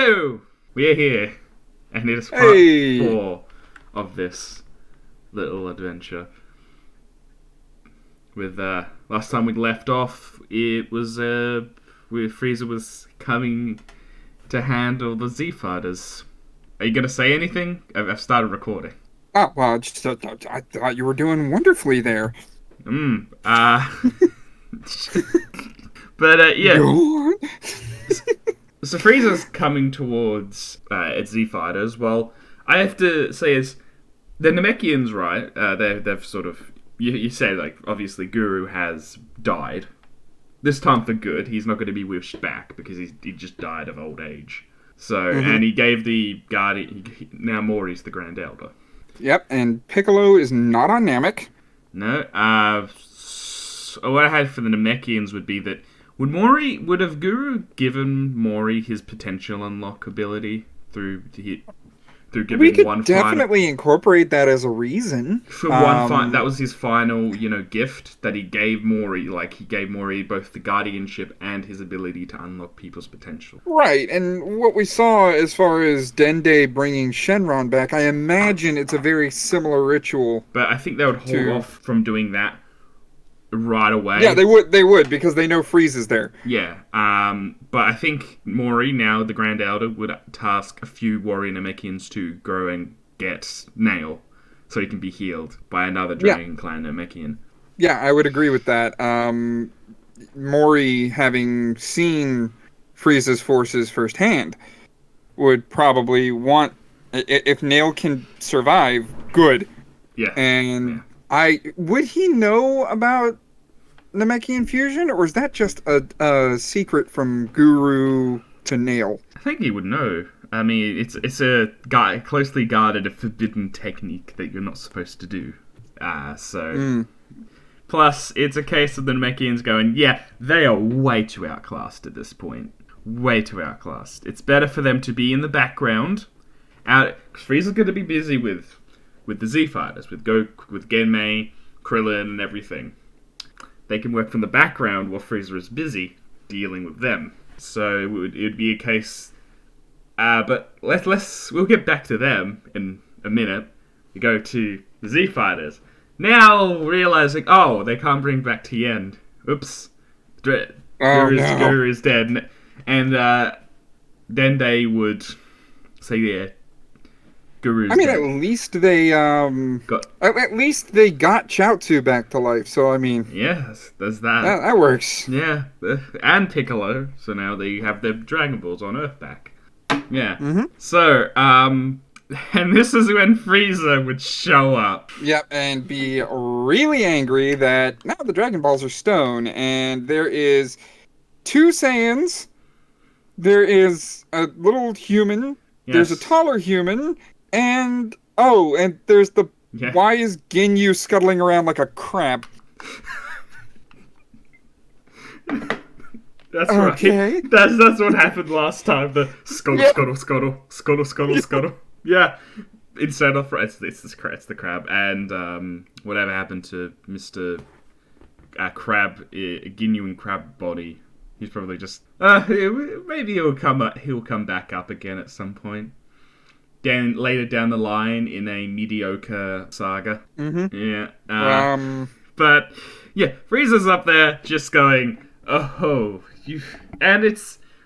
Hello! We're here, and it is part Hey! 4 of this little adventure. With, last time we left off, it was, where Frieza was coming to handle the Z-Fighters. Are you gonna say anything? I've started recording. Oh, well, I thought you were doing wonderfully there. Uh... but, yeah. Go on. So Frieza's coming towards Z-Fighters. Well, I have to say is the Namekians, right? They've sort of you say like obviously Guru has died this time for good. He's not going to be wished back because he just died of old age. So and he gave the guardian now Mori's the Grand Elder. Yep, and Piccolo is not on Namek. No. So what I had for the Namekians would be that. Would have Guru given Mori his potential unlock ability through giving We could one definitely incorporate that as a reason. that was his final, gift that he gave Mori. Like he gave Mori both the guardianship and his ability to unlock people's potential. Right, and what we saw as far as Dende bringing Shenron back, I imagine it's a very similar ritual. But I think they would hold off from doing that right away. Yeah, they would because they know Frieza's there. Yeah, but I think Mori, now the Grand Elder, would task a few warrior Namekians to grow and get Nail, so he can be healed by another Dragon Clan Namekian. Yeah, I would agree with that. Mori, having seen Frieza's forces firsthand, would probably want, if Nail can survive, good. Yeah. And would he know about Namekian fusion, or is that just a secret from Guru to Nail? I think he would know. I mean, it's a closely guarded, a forbidden technique that you're not supposed to do. Plus, it's a case of the Namekians going, yeah, they are way too outclassed at this point. Way too outclassed. It's better for them to be in the background. Frieza's going to be busy with the Z-Fighters, with Goku, with Genmei, Krillin, and everything. They can work from the background while Frieza is busy dealing with them. So it would be a case. But we'll get back to them in a minute. We go to the Z-Fighters. Now realizing, they can't bring back Tien. Oops. Guru is dead. And then they would say, yeah, Guru's dead. At least they got Chaozu back to life. So I mean, yes, there's that. That works. Yeah, and Piccolo. So now they have their Dragon Balls on Earth back. Yeah. Mm-hmm. So and this is when Frieza would show up. Yep, and be really angry that now the Dragon Balls are stone, and there is 2 Saiyans. There is a little human. Yes. There's a taller human. And there's the why is Ginyu scuttling around like a crab? That's okay. Right. That's what happened last time. The scuttle. Yeah. Instead of it's the crab, and whatever happened to Mr. Crab, Ginyu and Crab body? He's probably just maybe he'll come back up again at some point. Then later down the line in a mediocre saga. Mm-hmm. Yeah. But yeah, Frieza's up there just going, and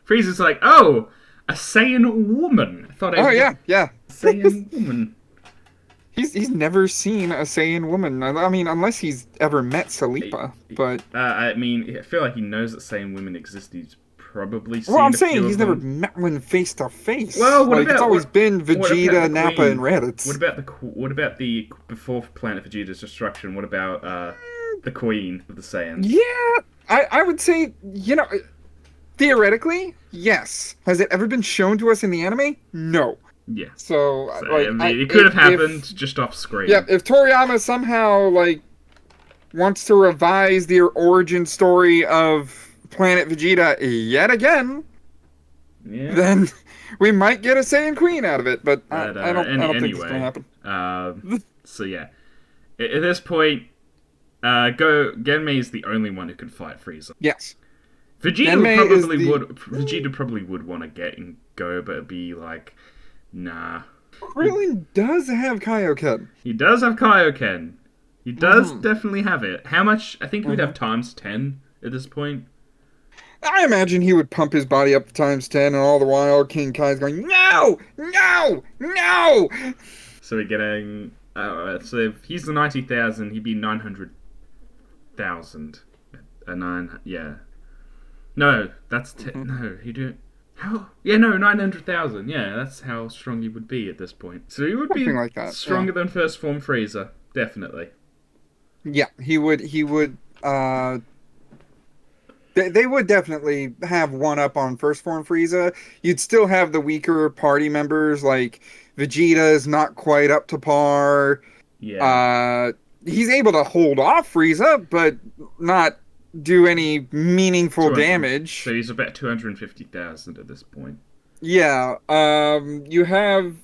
Frieza's like, a Saiyan woman. Yeah. Saiyan woman. He's never seen a Saiyan woman. I mean, unless he's ever met Salipa. But I feel like he knows that Saiyan women exist. He's probably seen I'm saying he's never met one face to face. Well, it's always been Vegeta, Nappa, and Raditz. What about the before Planet Vegeta's destruction? What about the Queen of the Saiyans? Yeah, I would say theoretically, yes. Has it ever been shown to us in the anime? No. Yeah. So it could have happened just off screen. Yeah, if Toriyama somehow wants to revise the origin story of Planet Vegeta yet again, then we might get a Saiyan Queen out of it, but I don't think it's gonna happen. So yeah, at this point, Genmei is the only one who can fight Frieza. Yes. Vegeta probably would want to get go, but it'd be like, nah. Krillin does have Kaioken. He does have Kaioken. He does Mm-hmm. definitely have it. How much? I think we'd Mm-hmm. have times 10 at this point. I imagine he would pump his body up to times 10, and all the while King Kai's going, no, no, no. So we're getting. So if he's the 90,000, he'd be 900,000. A nine. Yeah. No, that's. No, he do. How? Yeah, no, 900,000. Yeah, that's how strong he would be at this point. So he would be Something like that. stronger Yeah. than first form Frieza. Definitely. Yeah, he would. He would. They would definitely have one up on first form Frieza. You'd still have the weaker party members like Vegeta is not quite up to par. Yeah. Uh, he's able to hold off Frieza, but not do any meaningful 200. So damage. he's about 250,000 at this point. Yeah. You have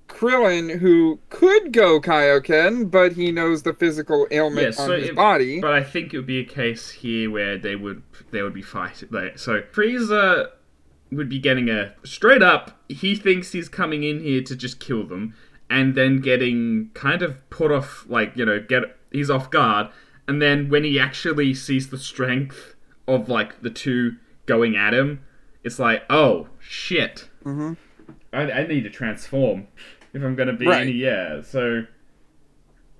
Krillin who could go Kaioken, but he knows the physical Yeah, ailment on his body. but I think it would be a case here where they would be fighting. Like, so Frieza would be getting a straight up. He thinks he's coming in here to just kill them, and then getting kind of put off. Like, he's off guard, and then when he actually sees the strength of like the two going at him, it's like, oh shit, Mm-hmm. I need to transform if I'm gonna be Right. any. Yeah, so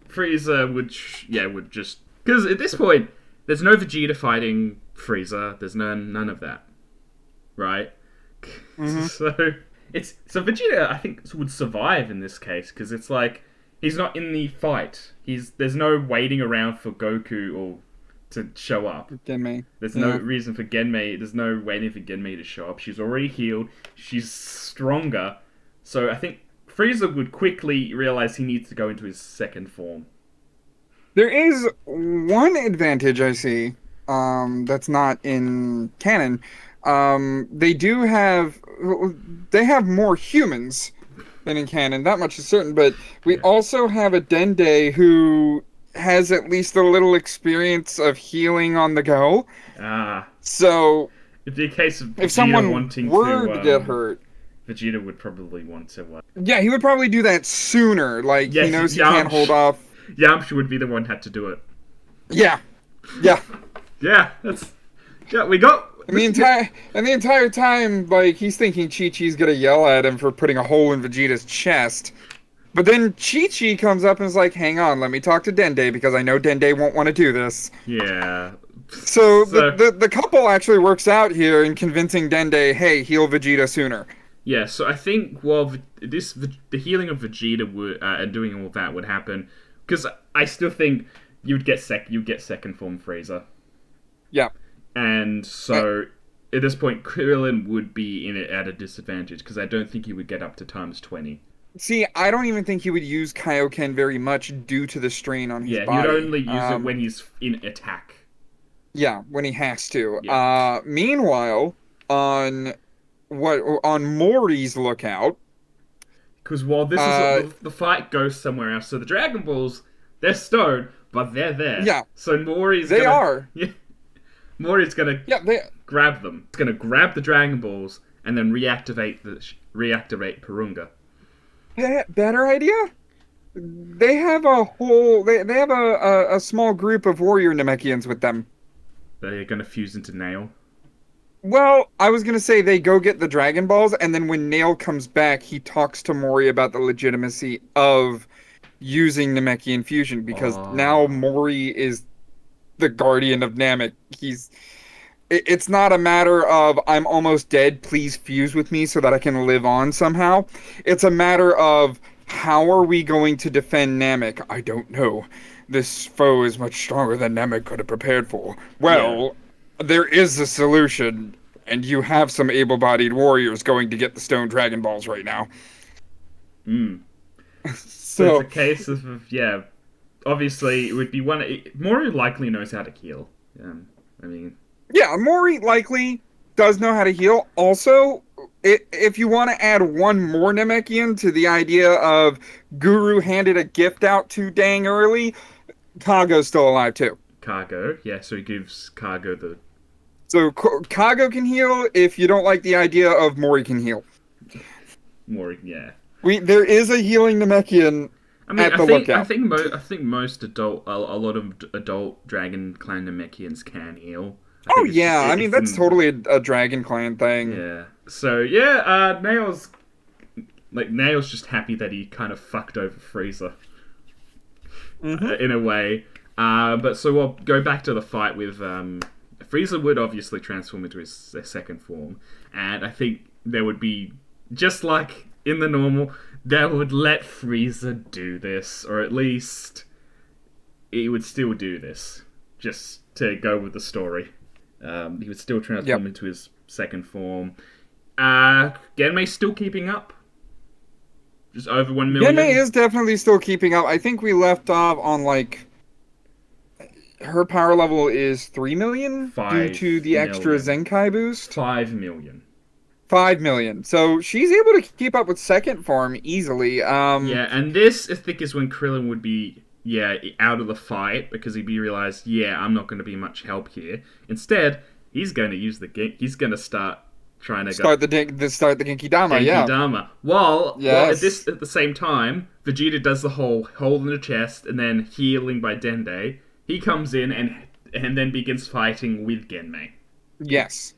Frieza would just, because at this point there's no Vegeta fighting Frieza. There's none of that, right? Mm-hmm. So Vegeta, I think, would survive in this case because it's like he's not in the fight. There's no waiting around for Goku or to show up. Genmei. There's Yeah. no reason for Genmei. There's no waiting for Genmei to show up. She's already healed. She's stronger. So I think Frieza would quickly realize he needs to go into his second form. There is one advantage I see, that's not in canon. They have more humans than in canon. That much is certain. But we Yeah. also have a Dende who has at least a little experience of healing on the go. Ah, So it'd be a case of if Vegeta someone wanting were to. to get hurt, Vegeta would probably want to. yeah, he would probably do that sooner. Like Yeah, he knows he yeah, can't hold off. Yamcha would be the one who had to do it. Yeah, yeah. Yeah, we got. And the entire time, like, he's thinking Chi-Chi's gonna yell at him for putting a hole in Vegeta's chest. But then Chi-Chi comes up and is like, hang on, let me talk to Dende, because I know Dende won't want to do this. Yeah. So the couple actually works out here in convincing Dende, hey, heal Vegeta sooner. Yeah, so I think the healing of Vegeta would and doing all that would happen because I still think you'd get second form Frieza. Yeah. And so at this point, Krillin would be at a disadvantage because I don't think he would get up to times 20. See, I don't even think he would use Kaioken very much due to the strain on his Yeah, body. he'd only use it when he's in attack. Yeah, when he has to. Yeah. Meanwhile, on Mori's lookout. Because while the fight goes somewhere else, so the Dragon Balls, they're stoned, but they're there. Yeah. So Mori's They are. Yeah. Mori's gonna grab them. He's gonna grab the Dragon Balls and then reactivate Purunga. Better idea? They have they have a small group of warrior Namekians with them. They're gonna fuse into Nail. Well, I was gonna say they go get the Dragon Balls, and then when Nail comes back, he talks to Mori about the legitimacy of using Namekian fusion, because now Mori is the guardian of Namek. It's not a matter of, I'm almost dead, please fuse with me so that I can live on somehow. It's a matter of, how are we going to defend Namek? I don't know. This foe is much stronger than Namek could have prepared for. Well, there is a solution, and you have some able-bodied warriors going to get the Stone Dragon Balls right now. So it's a case of, obviously it would be Mori likely knows how to heal. Yeah, Mori likely does know how to heal. Also, if you want to add one more Namekian to the idea of Guru handed a gift out to Dang early, Kago's still alive too. Kago, yeah, so he gives Kago the... So Kago can heal if you don't like the idea of Mori can heal. more, yeah. There is a healing Namekian I mean, at the lookout. I think most a lot of adult Dragon Clan Namekians can heal. I Oh think it's just yeah, I mean it's that's in totally a Dragon Clan thing. yeah. So yeah, Nail's just happy that he kind of fucked over Frieza Hmm. in a way. But so we'll go back to the fight with Frieza would obviously transform into his second form, and I think there would be just like in the normal, they would let Frieza do this, or at least he would still do this just to go with the story. He would still transform Yep. into his second form. Genmei's still keeping up. Just over 1 million. Genmei is definitely still keeping up. I think we left off on like her power level is 3 million due to the extra 5 million. Zenkai boost. 5 million. 5 million. So she's able to keep up with second form easily. Yeah, and this I think is when Krillin would be out of the fight because he'd be realized I'm not going to be much help here. Instead, he's going to use he's going to start trying to start the Genki Dama. Genki Yeah. Dama. While Yes. at the same time, Vegeta does the whole hole in the chest and then healing by Dende. He comes in and then begins fighting with Genmei. Yes.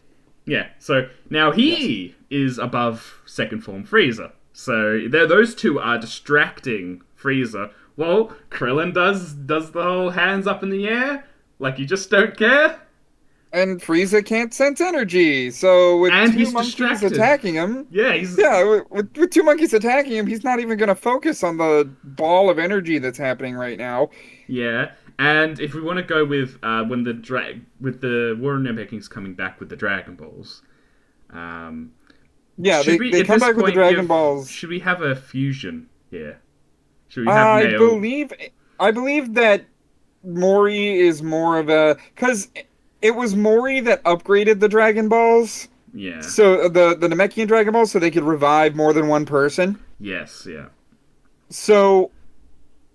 Yeah, so now he is above second form Frieza. So those two are distracting Frieza. Well, Krillin does the whole hands up in the air, like you just don't care. And Frieza can't sense energy, so with And two he's monkeys distracted. attacking him, Yeah, with two monkeys attacking him, he's not even gonna focus on the ball of energy that's happening right now. yeah. And if we want to go with when with the Warren Vikings coming back with the Dragon Balls, Yeah, should they at come this back with the point Dragon Balls. Should we have a fusion here? Should we have I Nail? believe that Mori is more of a because it was Mori that upgraded the Dragon Balls. Yeah. So the Namekian Dragon Balls, so they could revive more than one person. Yes. Yeah. So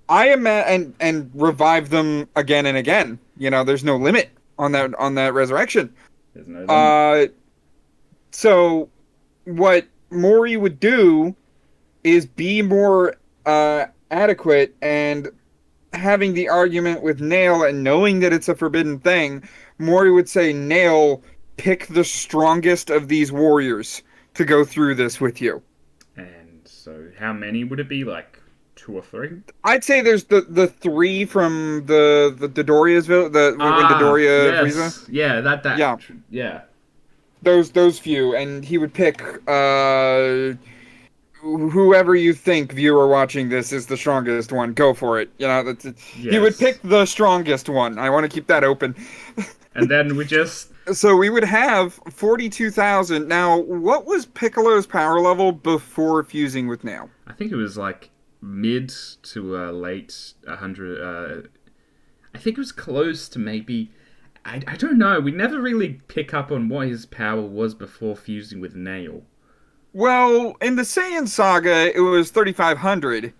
I am and revive them again and again. You know, there's no limit on that resurrection. There's no limit. So what Mori would do is be more adequate and having the argument with Nail and knowing that it's a forbidden thing, Mori would say, Nail, pick the strongest of these warriors to go through this with you. And so how many would it be? Like 2 or 3? I'd say there's the three from the Dodoria's when Dodoria Frieza. Yeah, that Yeah. Yeah. Those few, and he would pick whoever you think viewer watching this is the strongest one. Go for it. You know, he would Yes. pick the strongest one. I want to keep that open. And then we just So we would have 42,000. Now, what was Piccolo's power level before fusing with Nail? I think it was like mid to late 100 I think it was close to maybe I don't know. We never really pick up on what his power was before fusing with Nail. Well, in the Saiyan saga, it was 3,500.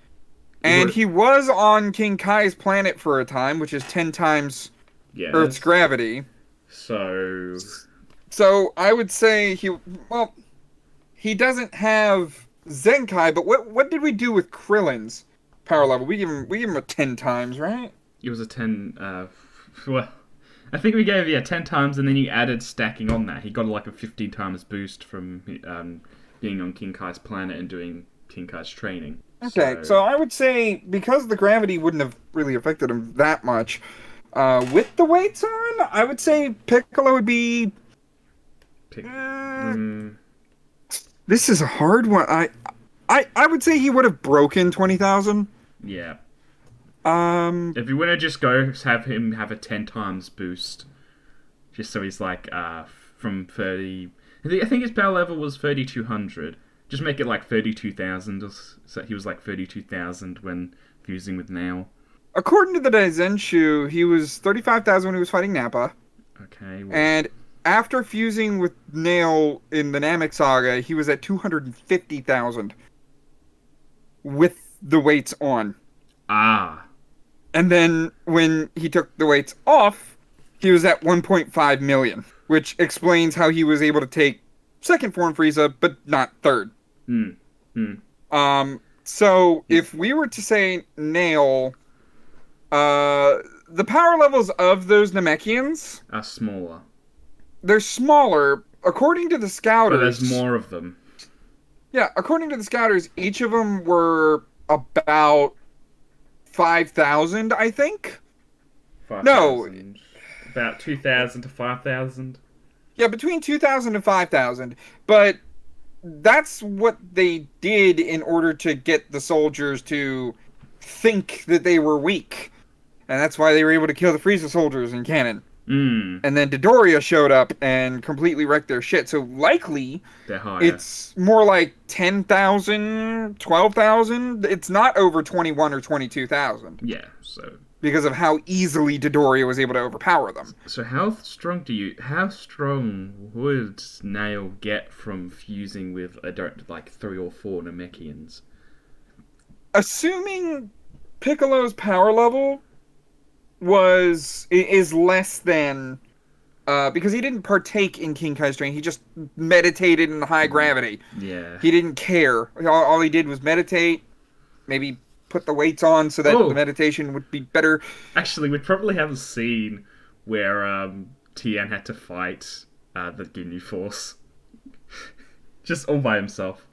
And he was on King Kai's planet for a time, which is 10 times Earth's gravity. So I would say he doesn't have Zenkai, but what did we do with Krillin's power level? We give him a 10 times, right? it was a 10 well I think we gave 10 times and then you added stacking on that. He got like a 15 times boost from being on King Kai's planet and doing King Kai's training. Okay, so I would say because the gravity wouldn't have really affected him that much, with the weights on, I would say Piccolo would be. This is a hard one. I would say he would have broken 20,000. Yeah. If you want to just go have him have a 10 times boost, just so he's like from 30. I think his power level was 3,200. Just make it like 32,000. So he was like 32,000 when fusing with Nail. According to the Daizenshu, he was 35,000 when he was fighting Nappa. Okay. Well, And after fusing with Nail in the Namek Saga, he was at 250,000 with the weights on. And then when he took the weights off, he was at 1.5 million, which explains how he was able to take second form Frieza, but not third. Hmm. So He's if we were to say Nail, the power levels of those Namekians, are smaller, they're smaller. According to the but there's scouters, more of them. yeah, according to the scouters, each of them were about 5,000, I think. No, 5,000, about 2,000 to 5,000. yeah, between 2,000 and 5,000. But that's what they did in order to get the soldiers to think that they were weak. And that's why they were able to kill the Frieza soldiers in canon. Hmm. And then Dodoria showed up and completely wrecked their shit. So likely They're higher. it's more like 10,000, 12,000. It's not over 21 or 22,000 Yeah. So because of how easily Dodoria was able to overpower them. so how strong would Nail get from fusing with I don't like 3 or 4 Namekians? Assuming Piccolo's power level is less than because he didn't partake in King Kai's training. He just meditated in high gravity. Yeah. He didn't care. All he did was meditate, maybe put the weights on so that the Oh, meditation would be better. actually, we probably have a scene where Tien had to fight the Ginyu Force just all by himself.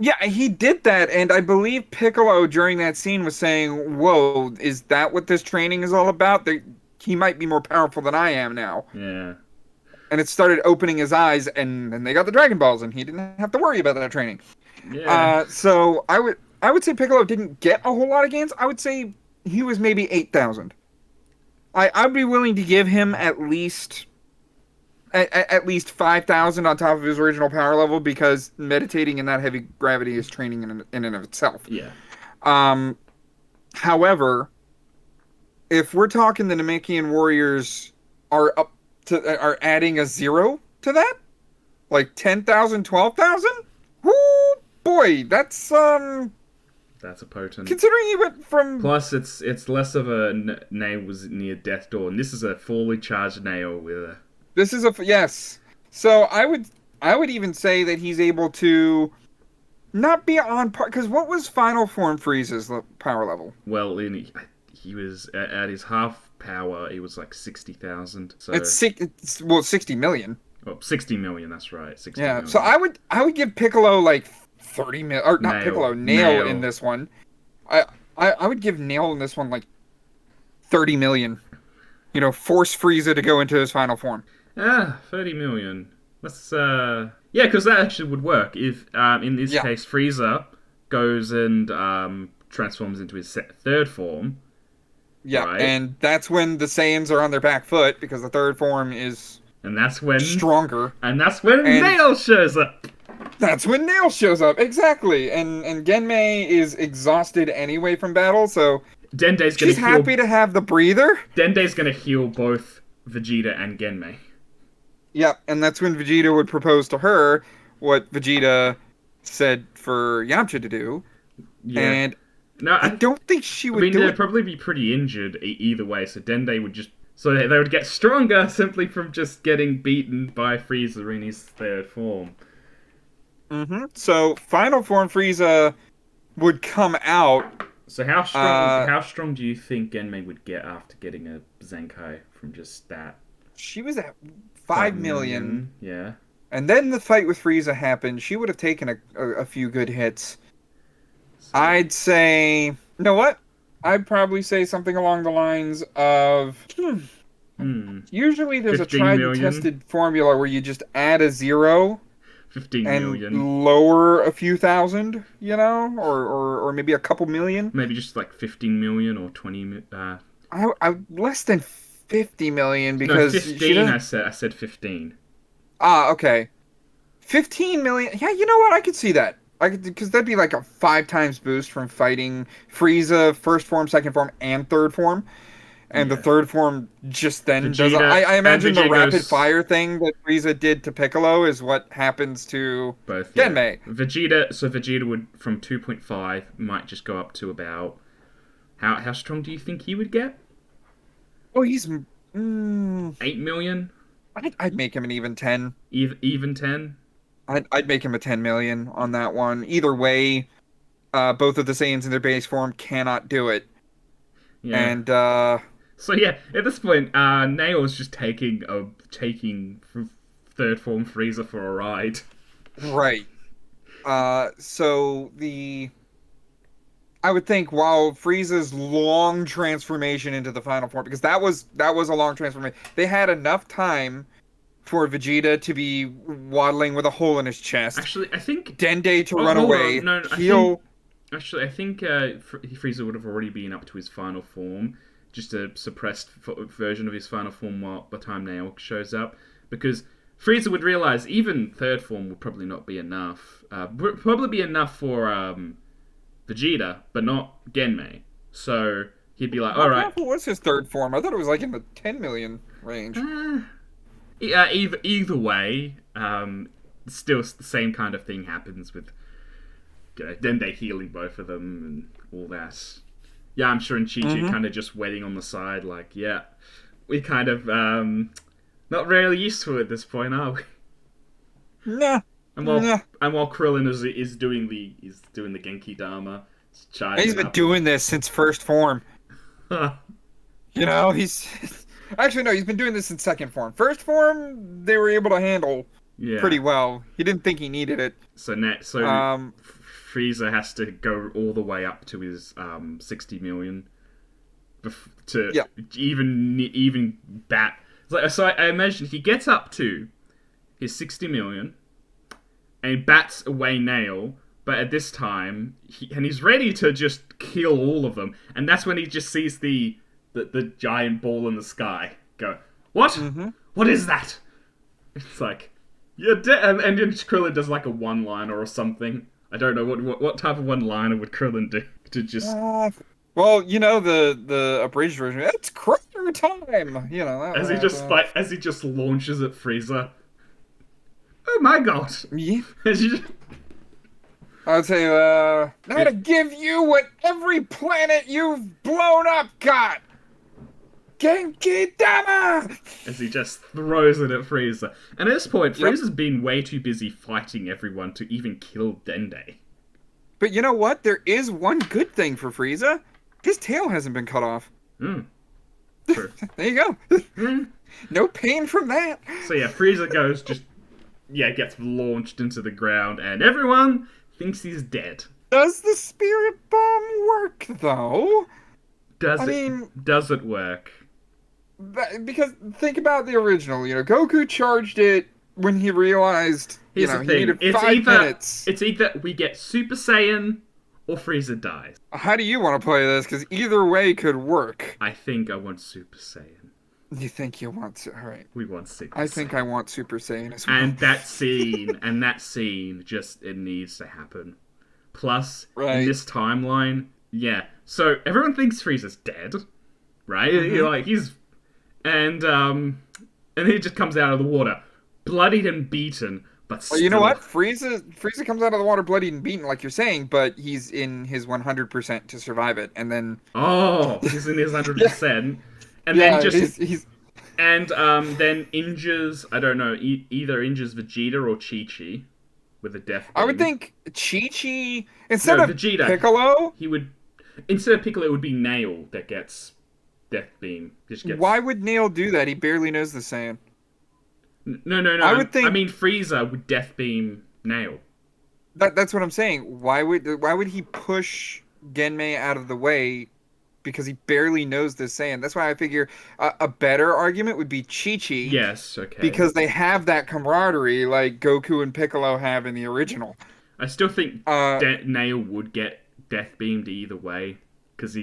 Yeah, he did that, and I believe Piccolo during that scene was saying, "Whoa, is that what this training is all about? He might be more powerful than I am now." Yeah. And it started opening his eyes, and they got the Dragon Balls, and he didn't have to worry about that training. Yeah. So I would say Piccolo didn't get a whole lot of gains. I would say he was maybe 8,000. I'd be willing to give him at least 5,000 on top of his original power level because meditating in that heavy gravity is training in and of itself. Yeah. Um, However, if we're talking the Namekian warriors are adding a zero to that, like 10,000, 12,000. Whoo, boy, that's That's a potent. considering he went from Plus, it's less of a nail was near death door, and this is a fully charged nail with a. this is a yes. So I would even say that he's able to not be on par because what was Final Form Frieza's power level? Well, he was at his half power. He was like 60,000. So It's 60 million. oh, 60 million. That's right, 60 Yeah. million. So I would give Piccolo like 30 mil or not Piccolo, Nail in this one. I I would give Nail in this one like 30 million. Force Frieza to go into his final form. 30 million. Let's yeah, because that actually would work if in this Yeah. case Frieza goes and transforms into his third form, Yeah, right? and that's when the Saiyans are on their back foot because the third form is And that's when stronger. and Nail shows up. That's when Nail shows up. Exactly. And Genmei is exhausted anyway from battle, so Dende's gonna she's heal. happy to have the breather. Dende's gonna heal both Vegeta and Genmei. Yep, and that's when Vegeta would propose to her what Vegeta said for Yamcha to do. Yeah. And No, I don't think she I would mean, do they'd it. probably be pretty injured either way, so Dende would just. So they would get stronger simply from just getting beaten by Frieza in his third form. So Final Form Frieza would come out. So how strong Uh, how strong do you think Genmei would get after getting a Zenkai from just that? She was at 5 million. Yeah. And then the fight with Frieza happened. She would have taken a few good hits. So, I'd say, you know what? I'd probably say something along the lines of usually there's a 15 tried and million? tested formula where you just add a zero 15 and million. lower a few thousand, or maybe a couple million. Maybe just like 15 million or 20 I less than 50 million no, because 15 I said 15. Okay. 15 million. Yeah, you know what? I could see that. I could because that'd be like a 5 times boost from fighting Frieza first form, second form, and third form. And the Yeah. third form just then does. Vegeta- I imagine and the Vegeta rapid goes- fire thing that Frieza did to Piccolo is what happens to Both. Genmei. Yeah. Vegeta would from 2.5 might just go up to about how strong do you think he would get? Oh, he's. 8 million? I'd make him an even 10. Even 10? I'd make him a 10 million on that one. Either way, both of the Saiyans in their base form cannot do it. Yeah. And So yeah, at this point, Nail is just taking third form Frieza for a ride. right. So the I would think while Frieza's long transformation into the final form, because that was a long transformation, they had enough time for Vegeta to be waddling with a hole in his chest, Actually, I think. Dende to Oh, run hold away, on. No, I think. heal. Actually, I think Frieza would have already been up to his final form, just a suppressed version of his final form while by the time Nail shows up, because Frieza would realize even third form would probably not be enough. Would probably be enough for Vegeta, but not Genmei. So he'd be like, How all right. powerful was his third form? I thought it was like in the 10 million range. Either way, still the same kind of thing happens with Dende healing both of them and all that. Yeah, I'm sure in Chi-Chi kind of just waiting on the side, like, yeah, we kind of not really used to it at this point, are we? Nah. And Nah. while Krillin is doing the Genki Dama, He's charging been up. doing this since first form. You know, he's actually no, he's been doing this since second form. First form, they were able to handle pretty Yeah. well. He didn't think he needed it. So Um, Frieza has to go all the way up to his 60 million to yeah. even bat. So I imagine he gets up to his 60 million and bats away Nail, but at this time he's ready to just kill all of them, and that's when he just sees the giant ball in the sky. Go, what? Mm-hmm. What is that? It's like you're dead, and then Krillin does like a one-liner or something. I don't know what type of one-liner would Krillin do to just. Well, you know the abridged version. It's Kriller time. You know As he just launches at Frieza. Oh my god! Yeah. As you just, I'd say now to give you what every planet you've blown up got. Genki Dama! as he just throws it at Frieza. And at this point, Frieza's been way too busy fighting everyone to even kill Dende. But you know what? There is one good thing for Frieza. His tail hasn't been cut off. True. There you go. No pain from that. So yeah, Frieza gets launched into the ground, and everyone thinks he's dead. Does the spirit bomb work, though? Does it work? Because think about the original. You know, Goku charged it when he realized he needed 5 minutes. It's either we get Super Saiyan or Frieza dies. How do you want to play this? Because either way could work. I think I want Super Saiyan. You think you want to? All right. We want Super Saiyan. I think I want Super Saiyan as well. And that scene, just it needs to happen. Plus, in this timeline, yeah. So everyone thinks Frieza's dead, right? And he just comes out of the water, bloodied and beaten, but still. Well, you know what? Frieza comes out of the water bloodied and beaten, like you're saying, but he's in his 100% to survive it, and then. Oh, he's in his 100%, and yeah, then just he's. And then injures, I don't know, either injures Vegeta or Chi-Chi with a death beam. I would think Chi-Chi instead of Vegeta, Piccolo. Instead of Piccolo, it would be Nail that gets death beam. Why would Nail do that? He barely knows the Saiyan. No. I mean, Frieza would death beam Nail. That's what I'm saying. Why would he push Genmei out of the way? Because he barely knows the Saiyan. That's why I figure a better argument would be Chi-Chi. Yes, okay. Because they have that camaraderie like Goku and Piccolo have in the original. I still think Nail would get death beamed either way. Because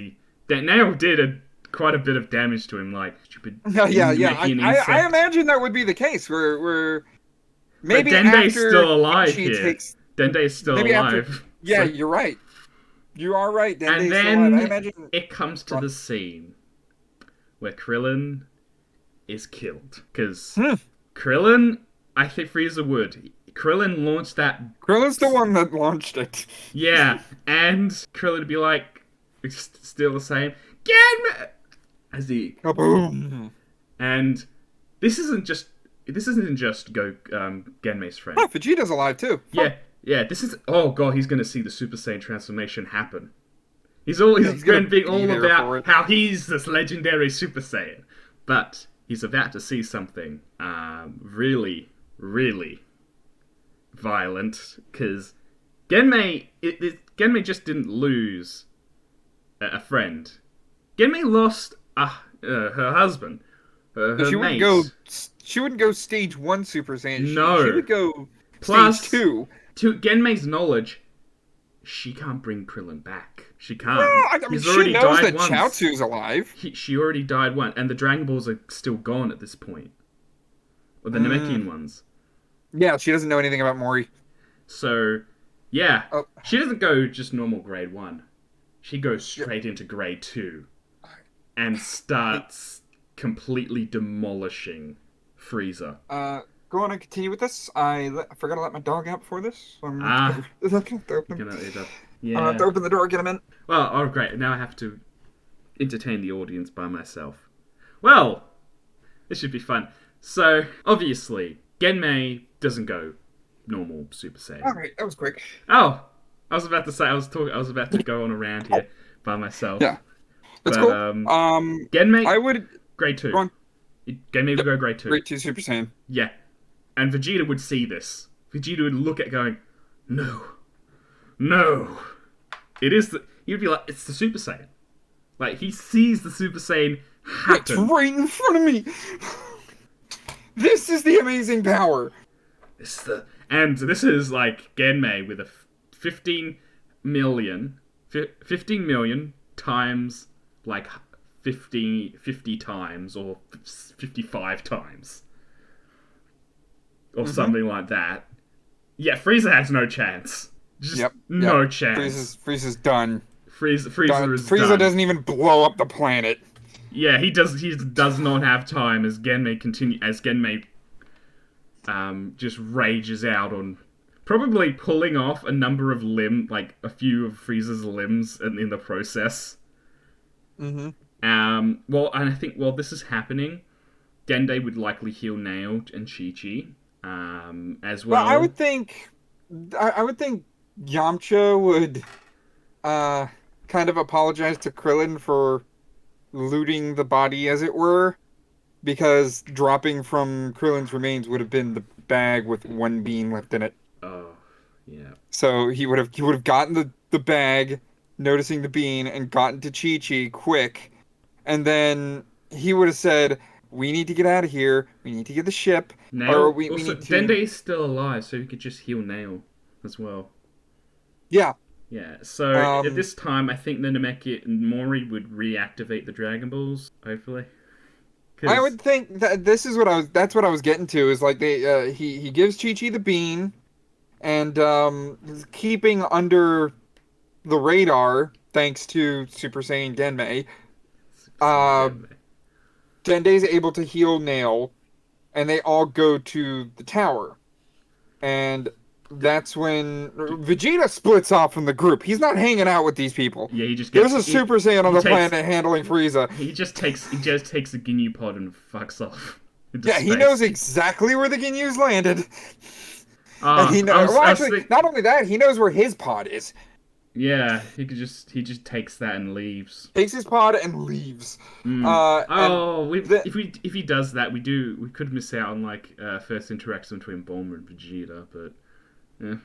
Nail did quite a bit of damage to him, like stupid. Yeah. I imagine that would be the case where maybe but Dende's after still alive Chi-Chi here. Dende's still maybe alive. Yeah, you're right. You are right. And then it comes to the scene where Krillin is killed. Because Krillin, I think Frieza would. Krillin launched that. Krillin's the one that launched it. Yeah, and Krillin would be like, still the same. Get me! As he. Kaboom! And this isn't just this isn't just Genmei's friend. Oh, Vegeta's alive too. Fun. Yeah. This is. Oh god, he's gonna see the Super Saiyan transformation happen. He's going to be all about how he's this legendary Super Saiyan, but he's about to see something really, really violent because Genmei just didn't lose a friend. Genmei lost her husband, her she mate. She wouldn't go stage 1 Super Saiyan. No. She would go Plus, stage 2. To Genmei's knowledge, she can't bring Krillin back. She can't. Well, I mean, He's already she knows died that once. Chaozu's alive. She already died once, and the Dragon Balls are still gone at this point. Or the Namekian ones. Yeah, she doesn't know anything about Mori. So, yeah. She doesn't go just normal grade 1. She goes straight into grade 2. And starts completely demolishing Frieza. Go on and continue with this. I forgot to let my dog out before this. So I'm Yeah. I'll have to open the door, get him in. Well, oh great. Now I have to entertain the audience by myself. Well, this should be fun. So, obviously, Genmei doesn't go normal Super Saiyan. Alright, that was quick. Oh! I was about to say, I was about to go on around here by myself. Yeah. That's but, cool. Genmei, I would... grade 2. Go on. Genmei would go grade 2. Grade 2 Super Saiyan. Yeah. And Vegeta would see this. Vegeta would look at it going, no. He'd be like, it's the Super Saiyan. Like, he sees the Super Saiyan happen. It's right in front of me! This is the amazing power! And this is, like, Genmei with a 15 million times, like, 50 times, or 55 times. Or something like that. Yeah, Frieza has no chance. No chance. Frieza's done. Frieza is Frieza done. doesn't even blow up the planet. Yeah, he does not have time as Genmei just rages out on probably pulling off a number of a few of Frieza's limbs in the process. Mm-hmm. Well, and I think while this is happening, Dende would likely heal Nail and Chi-Chi, as well. Well, I would think Yamcha would, kind of apologize to Krillin for looting the body, as it were, because dropping from Krillin's remains would have been the bag with one bean left in it. Oh, yeah. So he would have gotten the bag, noticing the bean, and gotten to Chi-Chi quick, and then he would have said, we need to get out of here, we need to get the ship, Nail, we also, need to... Dende is still alive, so he could just heal Nail as well. Yeah. Yeah, so at this time, I think the Namekian and Mori would reactivate the Dragon Balls, hopefully. I would think that that's what I was getting to, is like he gives Chi-Chi the bean, and keeping under the radar, thanks to Super Saiyan Genmei, Dende's able to heal Nail, and they all go to the tower. And that's when Vegeta splits off from the group. He's not hanging out with these people. Yeah, he just There's a Super Saiyan on the planet handling Frieza. He just takes a Ginyu pod and fucks off. Yeah, he knows exactly where the Ginyus landed. And he knows. Not only that, he knows where his pod is. Yeah, he just takes that and leaves. Takes his pod and leaves. If he does that, we could miss out on like first interaction between Bulma and Vegeta, but yeah.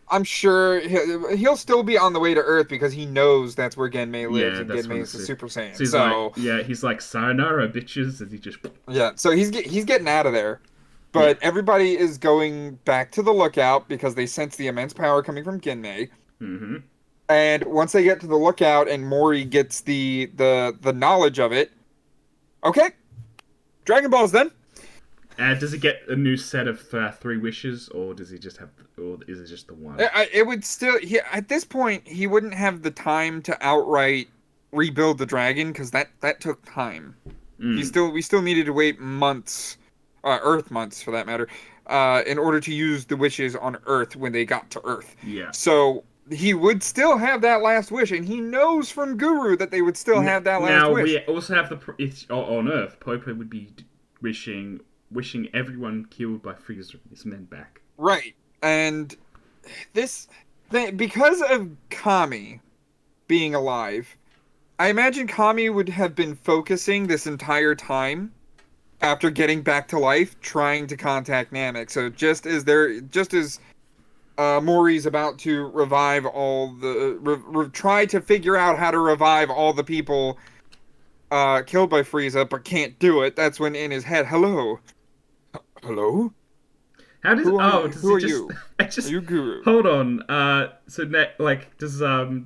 I'm sure he'll still be on the way to Earth because he knows that's where Genmei lives, and Genmei is a Super Saiyan. He's like sayonara, bitches, as he just so he's getting out of there. But everybody is going back to the lookout because they sense the immense power coming from Genmei. Mm-hmm. And once they get to the lookout and Mori gets the knowledge of it, okay, Dragon Balls then. Does he get a new set of 3 wishes, or does he just have, or is it just the one? It would still. At this point, he wouldn't have the time to outright rebuild the dragon because that took time. We still needed to wait months, Earth months for that matter, in order to use the wishes on Earth when they got to Earth. Yeah. So he would still have that last wish, and he knows from Guru that they would still have that last wish. Now we also have on Earth, Popo would be wishing wishing everyone killed by Frieza and his men back. Right. And this thing, because of Kami being alive, I imagine Kami would have been focusing this entire time after getting back to life, trying to contact Namek. So just as Mori's about to revive all the, try to figure out how to revive all the people killed by Frieza, but can't do it. That's when in his head, hello, hello. How does? Who are Oh, you? does Who he are just? you? I Are just you Guru? hold on. So like does yeah,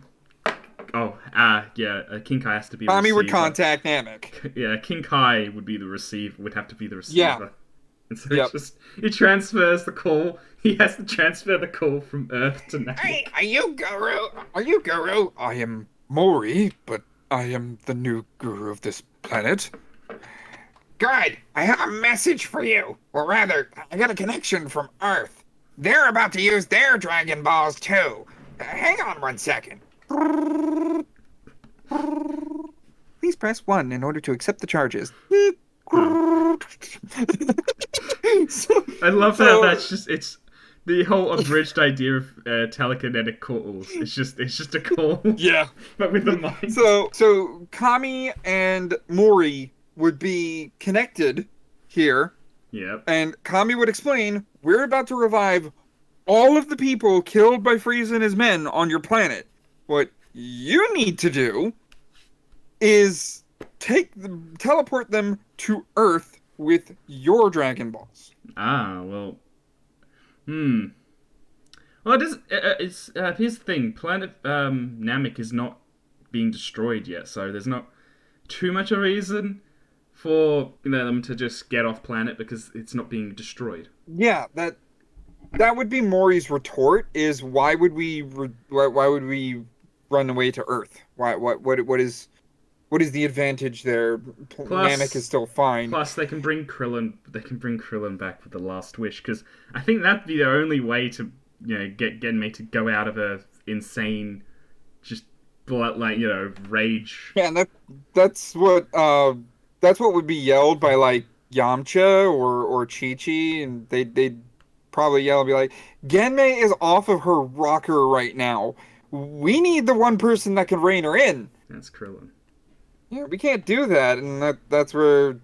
King Kai has to be the Kami would receiver. contact Namek. Yeah, King Kai would be the receiver. Would have to be the Yeah. receiver. And so Yep. he transfers the call. He has to transfer the call from Earth to Hey, Namek. are you Guru? Are you Guru? I am Mori, but I am the new Guru of this planet. Good. I have a message for you. Or rather, I got a connection from Earth. They're about to use their Dragon Balls too. Hang on 1 second. Please press 1 in order to accept the charges. Huh. so, I love how so that's just it's the whole abridged idea of telekinetic calls. It's just a call, yeah. but with the mind. So Kami and Mori would be connected here, Yep. and Kami would explain, we're about to revive all of the people killed by Frieza and his men on your planet. What you need to do is teleport them to Earth with your Dragon Balls. Ah, well. Hmm. Well, it is. Here's the thing: Planet Namek is not being destroyed yet, so there's not too much a reason for them to just get off planet because it's not being destroyed. Yeah, that would be Mori's retort. Is why would we run away to Earth? What is the advantage there? Namek is Plus, still fine. plus they can bring Krillin. They can bring Krillin back with the last wish because I think that'd be the only way to get Genmei to go out of her insane, just rage. Yeah, and that's what would be yelled by like Yamcha or Chi Chi, and they'd probably yell and be like, Genmei is off of her rocker right now. We need the one person that can rein her in. That's Krillin. Yeah, we can't do that, and that's where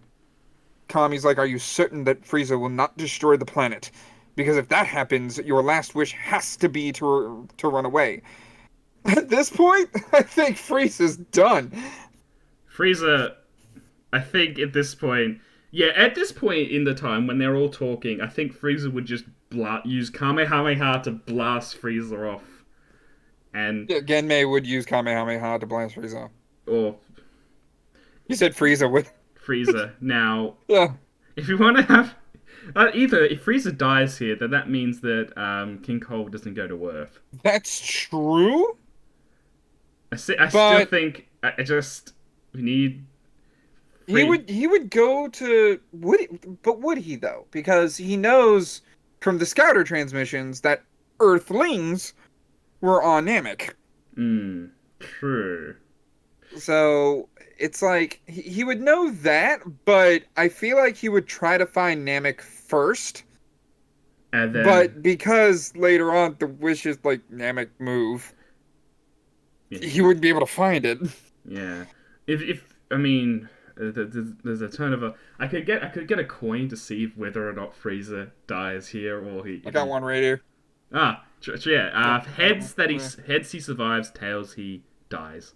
Kami's like, are you certain that Frieza will not destroy the planet? Because if that happens, your last wish has to be to run away. At this point, I think Frieza's done. Frieza, I think at this point, yeah, at this point in the time when they're all talking, I think Frieza would just use Kamehameha to blast Frieza off. And Yeah, Genmei would use Kamehameha to blast Frieza. or You said Frieza would. Frieza. Now, Yeah. if you want to have either if Frieza dies here, then that means that King Cold doesn't go to Earth. That's true. I still think we need. He would go to would he though? Because he knows from the scouter transmissions that Earthlings were on Namek. True. So it's like he would know that, but I feel like he would try to find Namek first. And then, But because later on the wishes like Namek move, he wouldn't be able to find it. Yeah. If I mean, there's a turn of a. I could get a coin to see whether or not Frieza dies here or he. I got one right here. Yeah. Heads he survives, tails he dies.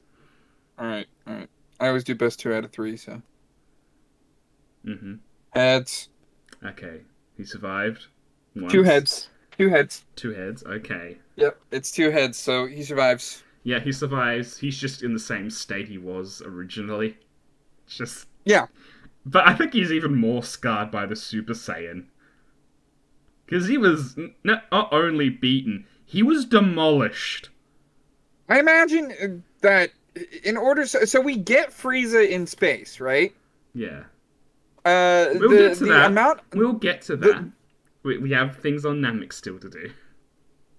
All right. I always do best 2 out of 3, so. Mm-hmm. Heads. Okay. He survived. Once. 2 heads. 2 heads. 2 heads. Okay. Yep, it's 2 heads, so he survives. Yeah, he survives. He's just in the same state he was originally. Just. Yeah. But I think he's even more scarred by the Super Saiyan. Because he was not only beaten, he was demolished. I imagine that in order, so we get Frieza in space, right? Yeah. We'll get to that. We'll get to that. We have things on Namek still to do.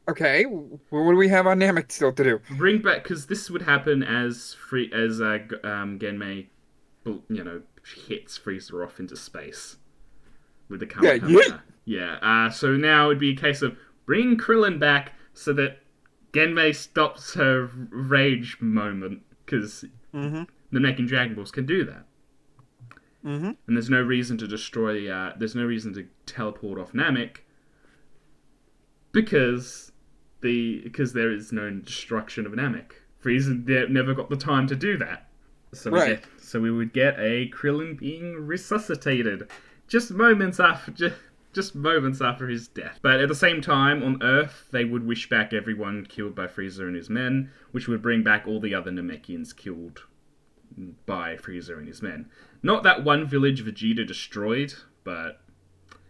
Okay, what do we have on Namek still to do? Bring back, because this would happen as Genmei, hits Frieza off into space. with the Yeah, Kamehameha. Yeah. So now it'd be a case of bringing Krillin back so that Genmei stops her rage moment, because Mm-hmm. the Namekian Dragon Balls can do that. Mm-hmm. And there's no reason to destroy. There's no reason to teleport off Namek because there is no destruction of Namek. Frieza never got the time to do that. So we would get a Krillin being resuscitated just moments after his death. But at the same time, on Earth, they would wish back everyone killed by Frieza and his men, which would bring back all the other Namekians killed by Frieza and his men. Not that one village Vegeta destroyed, but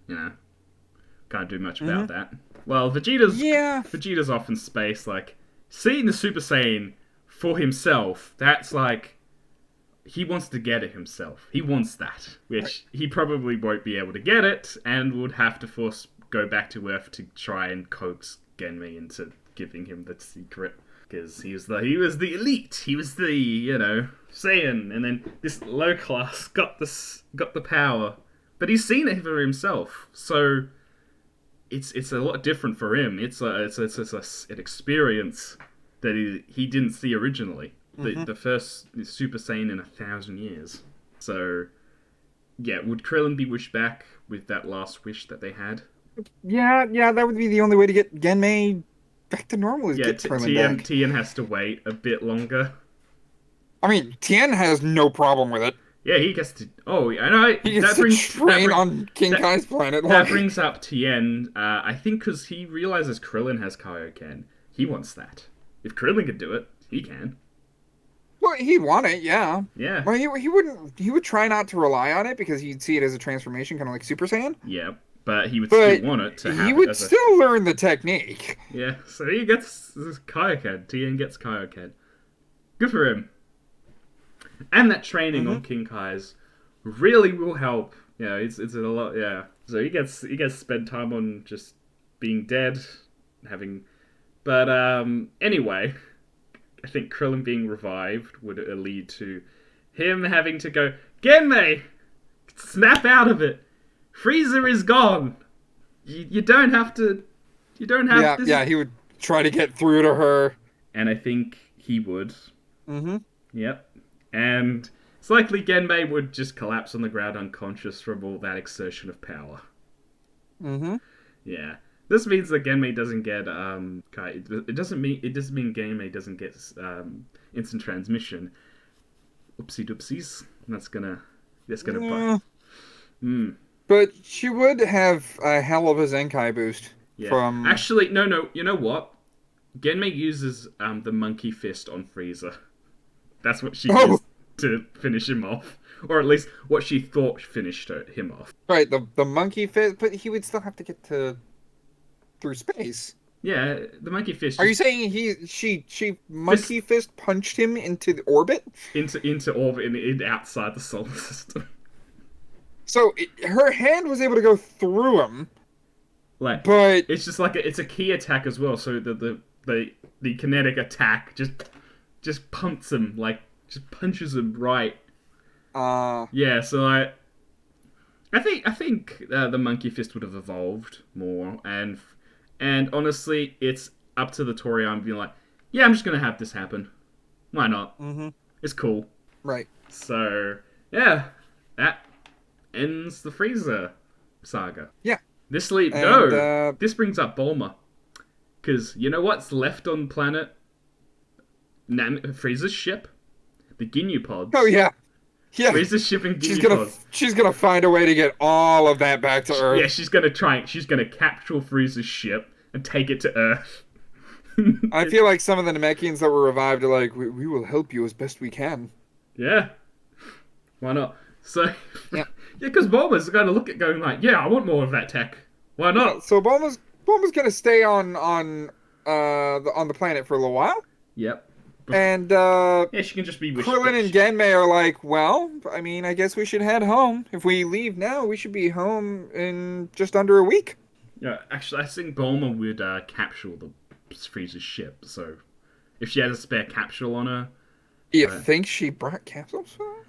can't do much about that. Well, Vegeta's off in space. Like, seeing the Super Saiyan for himself, that's like, he wants to get it himself. He wants that, which he probably won't be able to get it, and would have to go back to Earth to try and coax Genmei into giving him the secret, because he was the elite. He was the Saiyan, and then this low class got the power, but he's seen it for himself, so it's a lot different for him. It's an experience that he didn't see originally. The first Super Saiyan in 1,000 years. So, yeah, would Krillin be wished back with that last wish that they had? Yeah, that would be the only way to get Genmei back to normal. Is get Krillin back. Tien has to wait a bit longer. I mean, Tien has no problem with it. Yeah, he gets to. Oh, I know. He gets to train on King Kai's planet. That brings up Tien. I think because he realizes Krillin has Kaioken, he wants that. If Krillin could do it, he can. Well, he'd want it, yeah. Yeah. Well, he wouldn't. He would try not to rely on it because he'd see it as a transformation, kind of like Super Saiyan. Yeah, but he would still want it to have. He would still learn the technique. Yeah, so he gets Kaioken. Tien gets Kaioken. Good for him. And that training on King Kai's really will help. Yeah, it's a lot. Yeah, so he gets to spend time on just being dead, having. But anyway. I think Krillin being revived would lead to him having to go, Genmei, snap out of it. Frieza is gone. You don't have to. You don't have to. Yeah, he would try to get through to her. And I think he would. Yep. And it's likely Genmei would just collapse on the ground unconscious from all that exertion of power. Yeah. This means that Genmei doesn't get it doesn't mean Genmei doesn't get instant transmission. Oopsie doopsies. That's gonna bite. But she would have a hell of a Zenkai boost from. Actually, no. You know what? Genmei uses the monkey fist on Frieza. That's what she used to finish him off, or at least what she thought finished him off. Right, the monkey fist, but he would still have to get through space. Yeah, the monkey fist. Are you saying she monkey fist punched him into the orbit? Into orbit and outside the solar system. So her hand was able to go through him. But it's just like it's a key attack as well. So the kinetic attack just pumps him, like just punches him right. Yeah. So I think the monkey fist would have evolved more, and honestly, it's up to the Toriyama being like, yeah, I'm just gonna have this happen. Why not? It's cool. Right. So yeah, that ends the Frieza saga. Yeah. This brings up Bulma, because you know what's left on planet Frieza's ship, the Ginyu pods. Oh yeah. Yeah, Frieza's ship and Ginyu pods. She's gonna find a way to get all of that back to Earth. Yeah, she's gonna capture Frieza's ship and take it to Earth. I feel like some of the Namekians that were revived are like, we will help you as best we can. Yeah. Why not? So, because Bulma's gonna look at going like, yeah, I want more of that tech. Why not? Yeah, so Bulma's gonna stay on the planet for a little while. Yep. And she can just be Krillin and Genmei are like, well, I mean, I guess we should head home. If we leave now, we should be home in just under a week. Yeah, actually, I think Bulma would capsule the Frieza's ship. So, if she has a spare capsule on her, you think she brought capsules for her?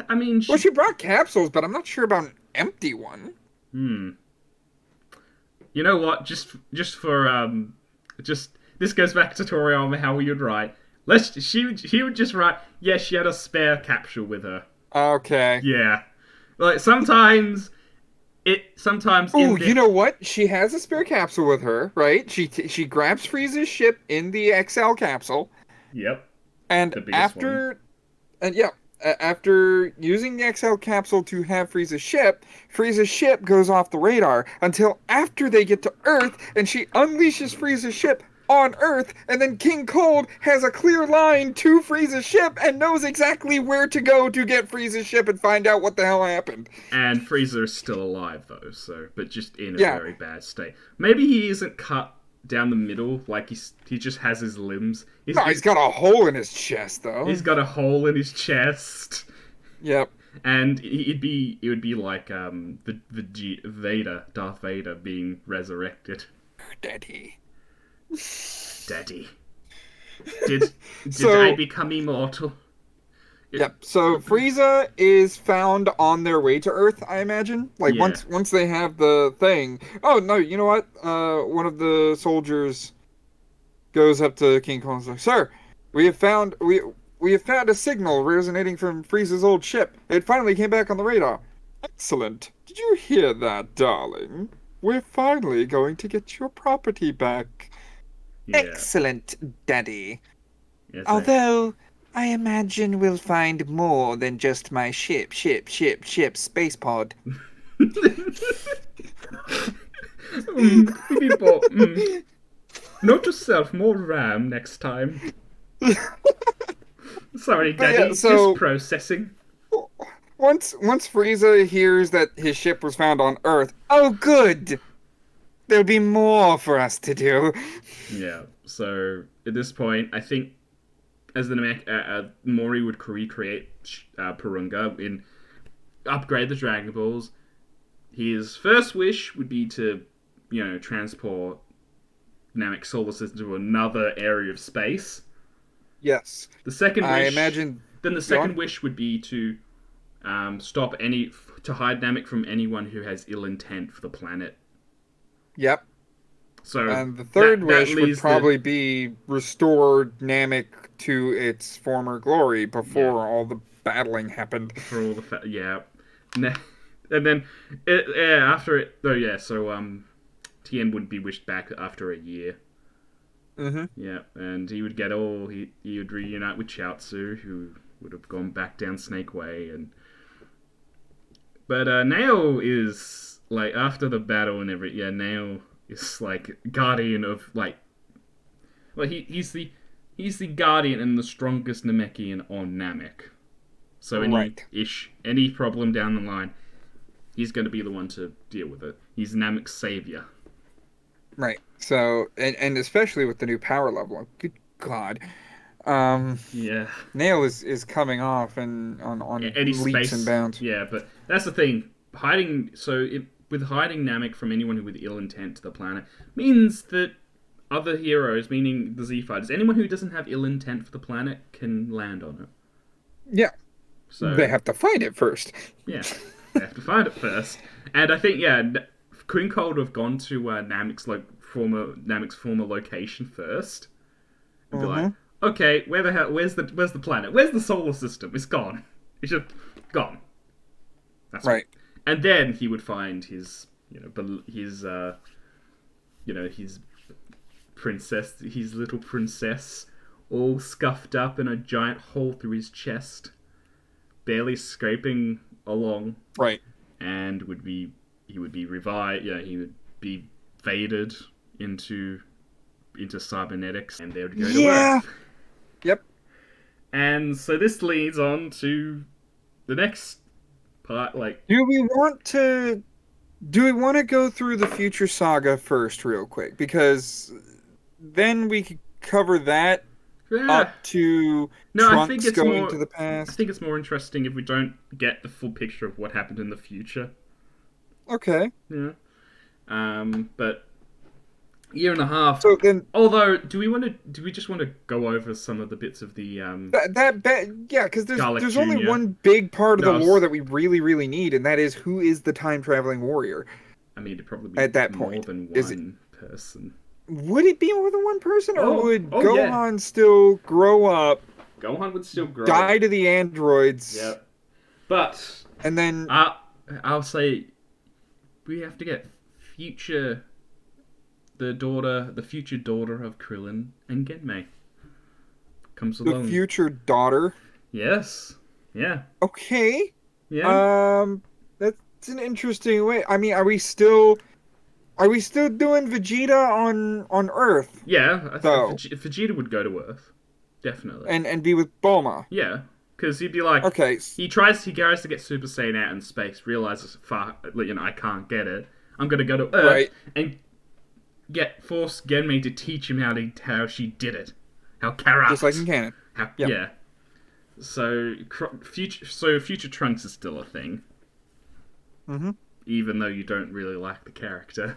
I mean, she brought capsules, but I'm not sure about an empty one. Hmm. You know what? Just this goes back to Toriyama how he would write. He would just write. Yeah, she had a spare capsule with her. Okay. Yeah, like sometimes Oh, in you the know what? She has a spare capsule with her, right? She grabs Frieza's ship in the XL capsule, yep, and the biggest one. yeah, after using the XL capsule to have Frieza's ship goes off the radar until after they get to Earth, and she unleashes Frieza's ship on Earth, and then King Cold has a clear line to Frieza's ship and knows exactly where to go to get Frieza's ship and find out what the hell happened. And Frieza is still alive though, so but just in a Yeah. very bad state. Maybe he isn't cut down the middle, like he just has his limbs. No, he's got a hole in his chest, He's though. got a hole in his chest. Yep. And it would be like Vader, Darth Vader being resurrected. Daddy. Daddy, did I So, become immortal? yep. So Frieza is found on their way to Earth, I imagine. Like Yeah, once they have the thing. Oh no, you know what? One of the soldiers goes up to King Kong and says, "Sir, we have found we have found a signal resonating from Frieza's old ship. It finally came back on the radar. Excellent. Did you hear that, darling? We're finally going to get your property back." yeah. Excellent, Daddy. Yes, I. Although, I imagine we'll find more than just my space pod. Beep, beep, bop, Note to self, more RAM next time. Sorry, But yeah, Daddy, just so processing. once Frieza hears that his ship was found on Earth, oh good! There'll be more for us to do. Yeah, so at this point, I think as the Namek, Mori would recreate Purunga in upgrade the Dragon Balls. His first wish would be to, transport Namek solar system to another area of space. Yes, The second I wish, imagine. then the Go on. second wish would be to stop to hide Namek from anyone who has ill intent for the planet. Yep. So And the third that wish would leaves the probably be restore Namek to its former glory yeah before all the battling happened. for all the yeah, and then after it though so Tien would be wished back after a year. Mm-hmm. Yeah, and he would he would reunite with Chiaotzu, who would have gone back down Snake Way, but Nao is like after the battle and Nao is like guardian of like well he's the guardian and the strongest Namekian on Namek. So Right. any problem down the line, he's going to be the one to deal with it. He's Namek's savior. Right. So, and especially with the new power level, good God, Yeah. Nail is coming off and on Any leaps and space. bounds. Yeah, but that's the thing. With hiding Namek from anyone with ill intent to the planet means that other heroes, meaning the Z fighters, anyone who doesn't have ill intent for the planet can land on it. Yeah, they So have to find it first. yeah, they have to find it first. And I think Queen Cold would have gone to Namek's former location first and be like, Mm-hmm. okay, where the hell? Where's the planet? Where's the solar system? It's gone. It's just gone. That's Right. and then he would find his his princess, his little princess, all scuffed up in a giant hole through his chest, barely scraping along, Right. and he would be revived. He would be faded into cybernetics, and they would go to Yeah. Earth. Yep. And so this leads on to the next part, like Do we want to go through the future saga first, real quick? Because then we could cover that yeah. up to No, Trunks going to the I past. think it's more interesting if we don't get the full picture of what happened in the future. Okay. Yeah. But Year and a half. So then Although, do we just want to go over some of the bits of the yeah, because Garlic there's only Jr.? one big part of the No, lore that we really need, and that is who is the time traveling warrior I mean, it'd probably at that be more point. than Is it one person. would it be more than one person, or would Oh yeah. Gohan still grow up, Gohan would still grow. die to the androids, Yep. But and then I I'll say we have to get future the future daughter of Krillin and Genmei comes the along. future daughter? Yes. Yeah. Okay. Yeah. That's an interesting way. I mean, are we still doing Vegeta on Earth Yeah. though, Vegeta would go to Earth, definitely. and be with Bulma? Yeah, because he'd be like, Okay. he goes to get Super Saiyan out in space, realizes, fuck, I can't get it. I'm gonna go to Earth Right. and force Genmei to teach him how she did it, how Karat. Just like in canon. Yep. Yeah. So future Trunks is still a thing, Mm-hmm. even though you don't really like the character.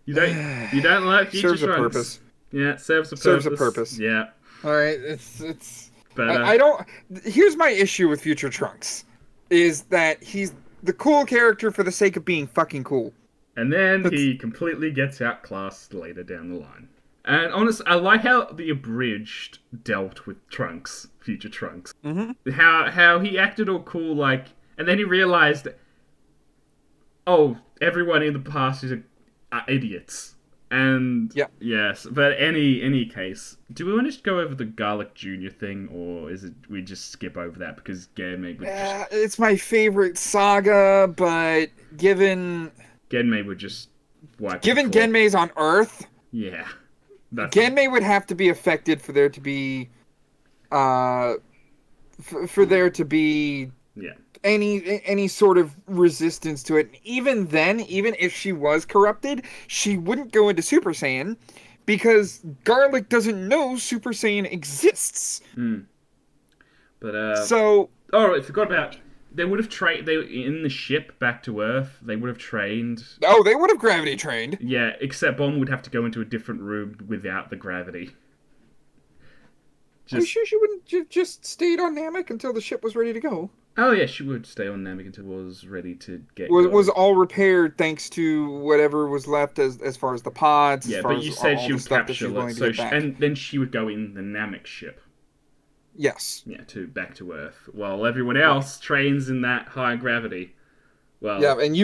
You don't like future Serves a Trunks. purpose. Yeah, it serves a purpose. Serves a purpose. Yeah. All right. It's. But I don't. Here's my issue with Future Trunks, is that he's the cool character for the sake of being fucking cool. And then he completely gets outclassed later down the line. And honestly, I like how the abridged dealt with Trunks, future Trunks. Mm-hmm. How he acted all cool, like, and then he realized, oh, everyone in the past are idiots. And Yeah. yes, but any case, do we want to just go over the Garlic Jr. thing, or is it we just skip over that because Genmei would just It's my favorite saga, but given Genmei would just wipe given the floor. Genmei's on Earth, Yeah. Genmei would have to be affected for there to be, for there to be Yeah. any sort of resistance to it. Even then, even if she was corrupted, she wouldn't go into Super Saiyan because Garlic doesn't know Super Saiyan exists. But So, oh, I forgot about. They would have trained. They in the ship back to Earth. They would have trained. oh, they would have gravity trained. Yeah, except Bomb would have to go into a different room without the gravity. Are you sure she wouldn't just stayed on Namek until the ship was ready to go? Oh yeah, she would stay on Namek until it was ready to get. Was all repaired thanks to whatever was left as far as the pods. Yeah, as far but as you said all she the would stuff that capture she's willing it, to so get back. and then she would go in the Namek ship. Yes. Yeah, back to Earth, while everyone else trains in that high gravity. Well, Yeah, and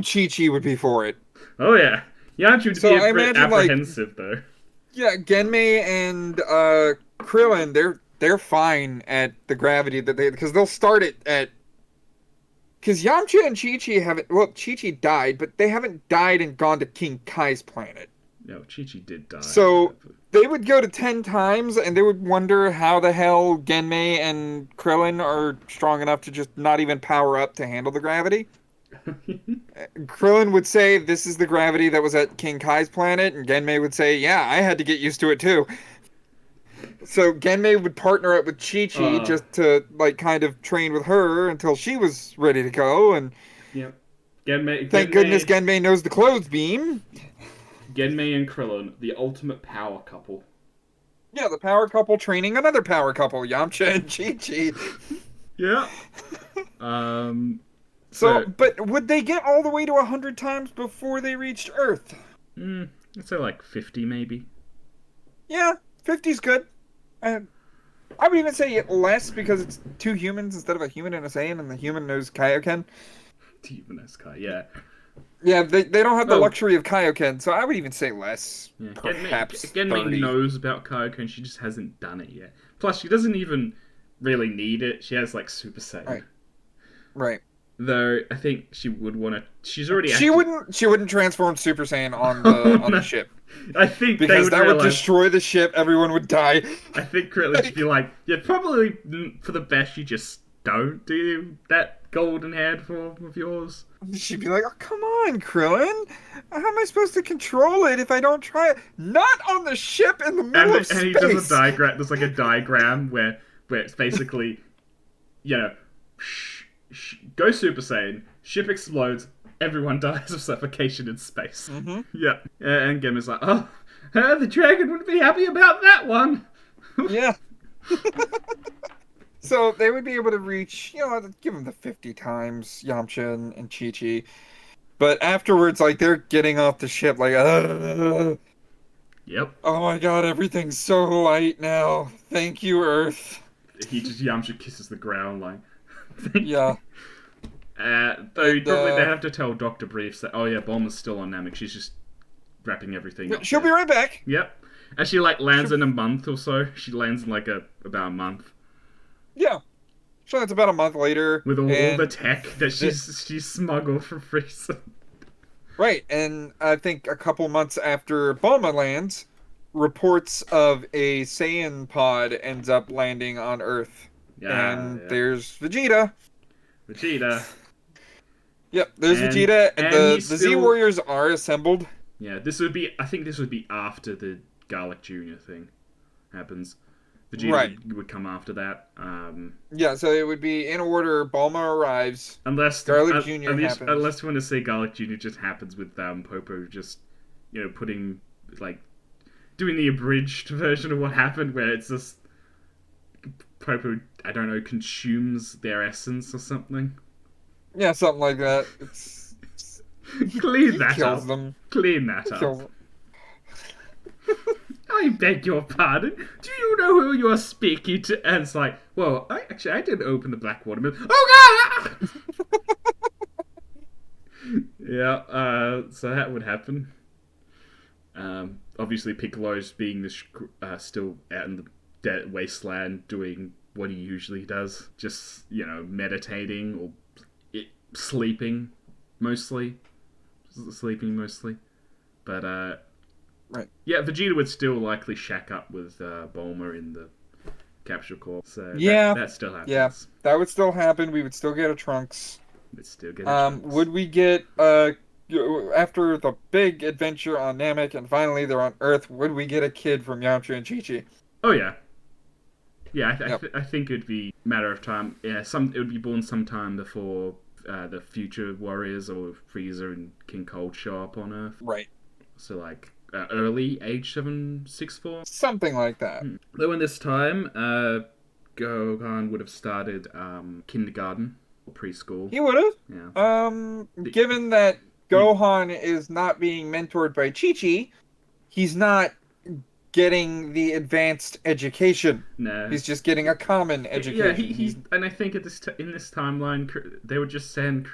Chi-Chi would be for it. oh yeah, Yamcha would So be I imagine, apprehensive though. Yeah, Genmei and Krillin, they're fine at the gravity that because they'll start it at. Because Yamcha and Chi-Chi haven't. Well, Chi-Chi died, but they haven't died and gone to King Kai's planet. No, Chi-Chi did die. So they would go to 10 times, and they would wonder how the hell Genmei and Krillin are strong enough to just not even power up to handle the gravity. Krillin would say, this is the gravity that was at King Kai's planet, and Genmei would say, yeah, I had to get used to it too. So Genmei would partner up with Chi-Chi just to, like, kind of train with her until she was ready to go, and yep. Thank goodness Genmei knows the clothes beam. Genmei and Krillin, the ultimate power couple. Yeah, the power couple training another power couple, Yamcha and Chi-Chi. Yeah. So, but would they get all the way to 100 times before they reached Earth? I'd say like 50 maybe. Yeah, 50's good. I would even say less because it's 2 humans instead of a human and a Saiyan, and the human knows Kaioken. Human knows Kai, yeah. Yeah, they don't have the luxury of Kaioken, so I would even say less. Yeah. Perhaps Genmei knows about Kaioken, she just hasn't done it yet. Plus, she doesn't even really need it. She has like Super Saiyan. Right. Though I think she would want to. She's already. She wouldn't transform Super Saiyan on the ship. I think because that would destroy the ship. Everyone would die. I think Krillin would be like, yeah, probably for the best. You just don't do that golden haired form of yours. She'd be like, oh, come on, Krillin. How am I supposed to control it if I don't try it? Not on the ship in the middle of space. And he does a diagram. There's like a diagram where it's basically, go Super Saiyan, ship explodes, Everyone dies of suffocation in space. Mm-hmm. Yeah. And Gemma's like, oh, the dragon would be happy about that one. Yeah. So they would be able to reach, give them the 50 times Yamcha and Chi-Chi. But afterwards, like, they're getting off the ship, like, Yep. oh my god, everything's so light now. Thank you, Earth. Yamcha kisses the ground, like, Yeah. though probably they have to tell Dr. Briefs that, oh yeah, Bulma's still on Namek. She's just wrapping everything up. She'll be right back. Yep. And she like lands in a month or so. She lands in like about a month. Yeah. So it's about a month later. With all the tech that she smuggled from Frieza. Right, and I think a couple months after Bulma lands, reports of a Saiyan pod ends up landing on Earth. And there's Vegeta. Yep, there's Vegeta, and the Z Warriors are assembled. Yeah, I think this would be after the Garlic Jr. thing happens. Vegeta would come after that. Yeah, so it would be in order. Bulma arrives. Unless Garlic Jr. happens. Unless we want to say Garlic Jr. just happens with Popo just, putting, like, doing the abridged version of what happened, where it's just Popo, I don't know, consumes their essence or something. Yeah, something like that. Clean that kills up. Them. Clean that up. I beg your pardon. Do you know who you're speaking to? And it's like, well, I didn't open the Blackwater Mill. Oh god! Yeah. So that would happen. Obviously, Piccolo's being still out in the dead wasteland doing what he usually does, just meditating or sleeping mostly. But right. Yeah, Vegeta would still likely shack up with Bulma in the Capsule Corps. So yeah, that still happens. Yeah, that would still happen. We would still get a Trunks. Would we get after the big adventure on Namek and finally they're on Earth? Would we get a kid from Yamcha and Chi-Chi? Oh yeah. Yeah, I think it'd be a matter of time. Yeah, it would be born sometime before the future warriors or Frieza and King Cold show up on Earth. Right. So like early age 764, something like that. Though in this time, Gohan would have started kindergarten or preschool. He would have. Yeah. Given that Gohan is not being mentored by Chi-Chi, he's not getting the advanced education. No, he's just getting a common education. Yeah, and I think in this timeline, they would just send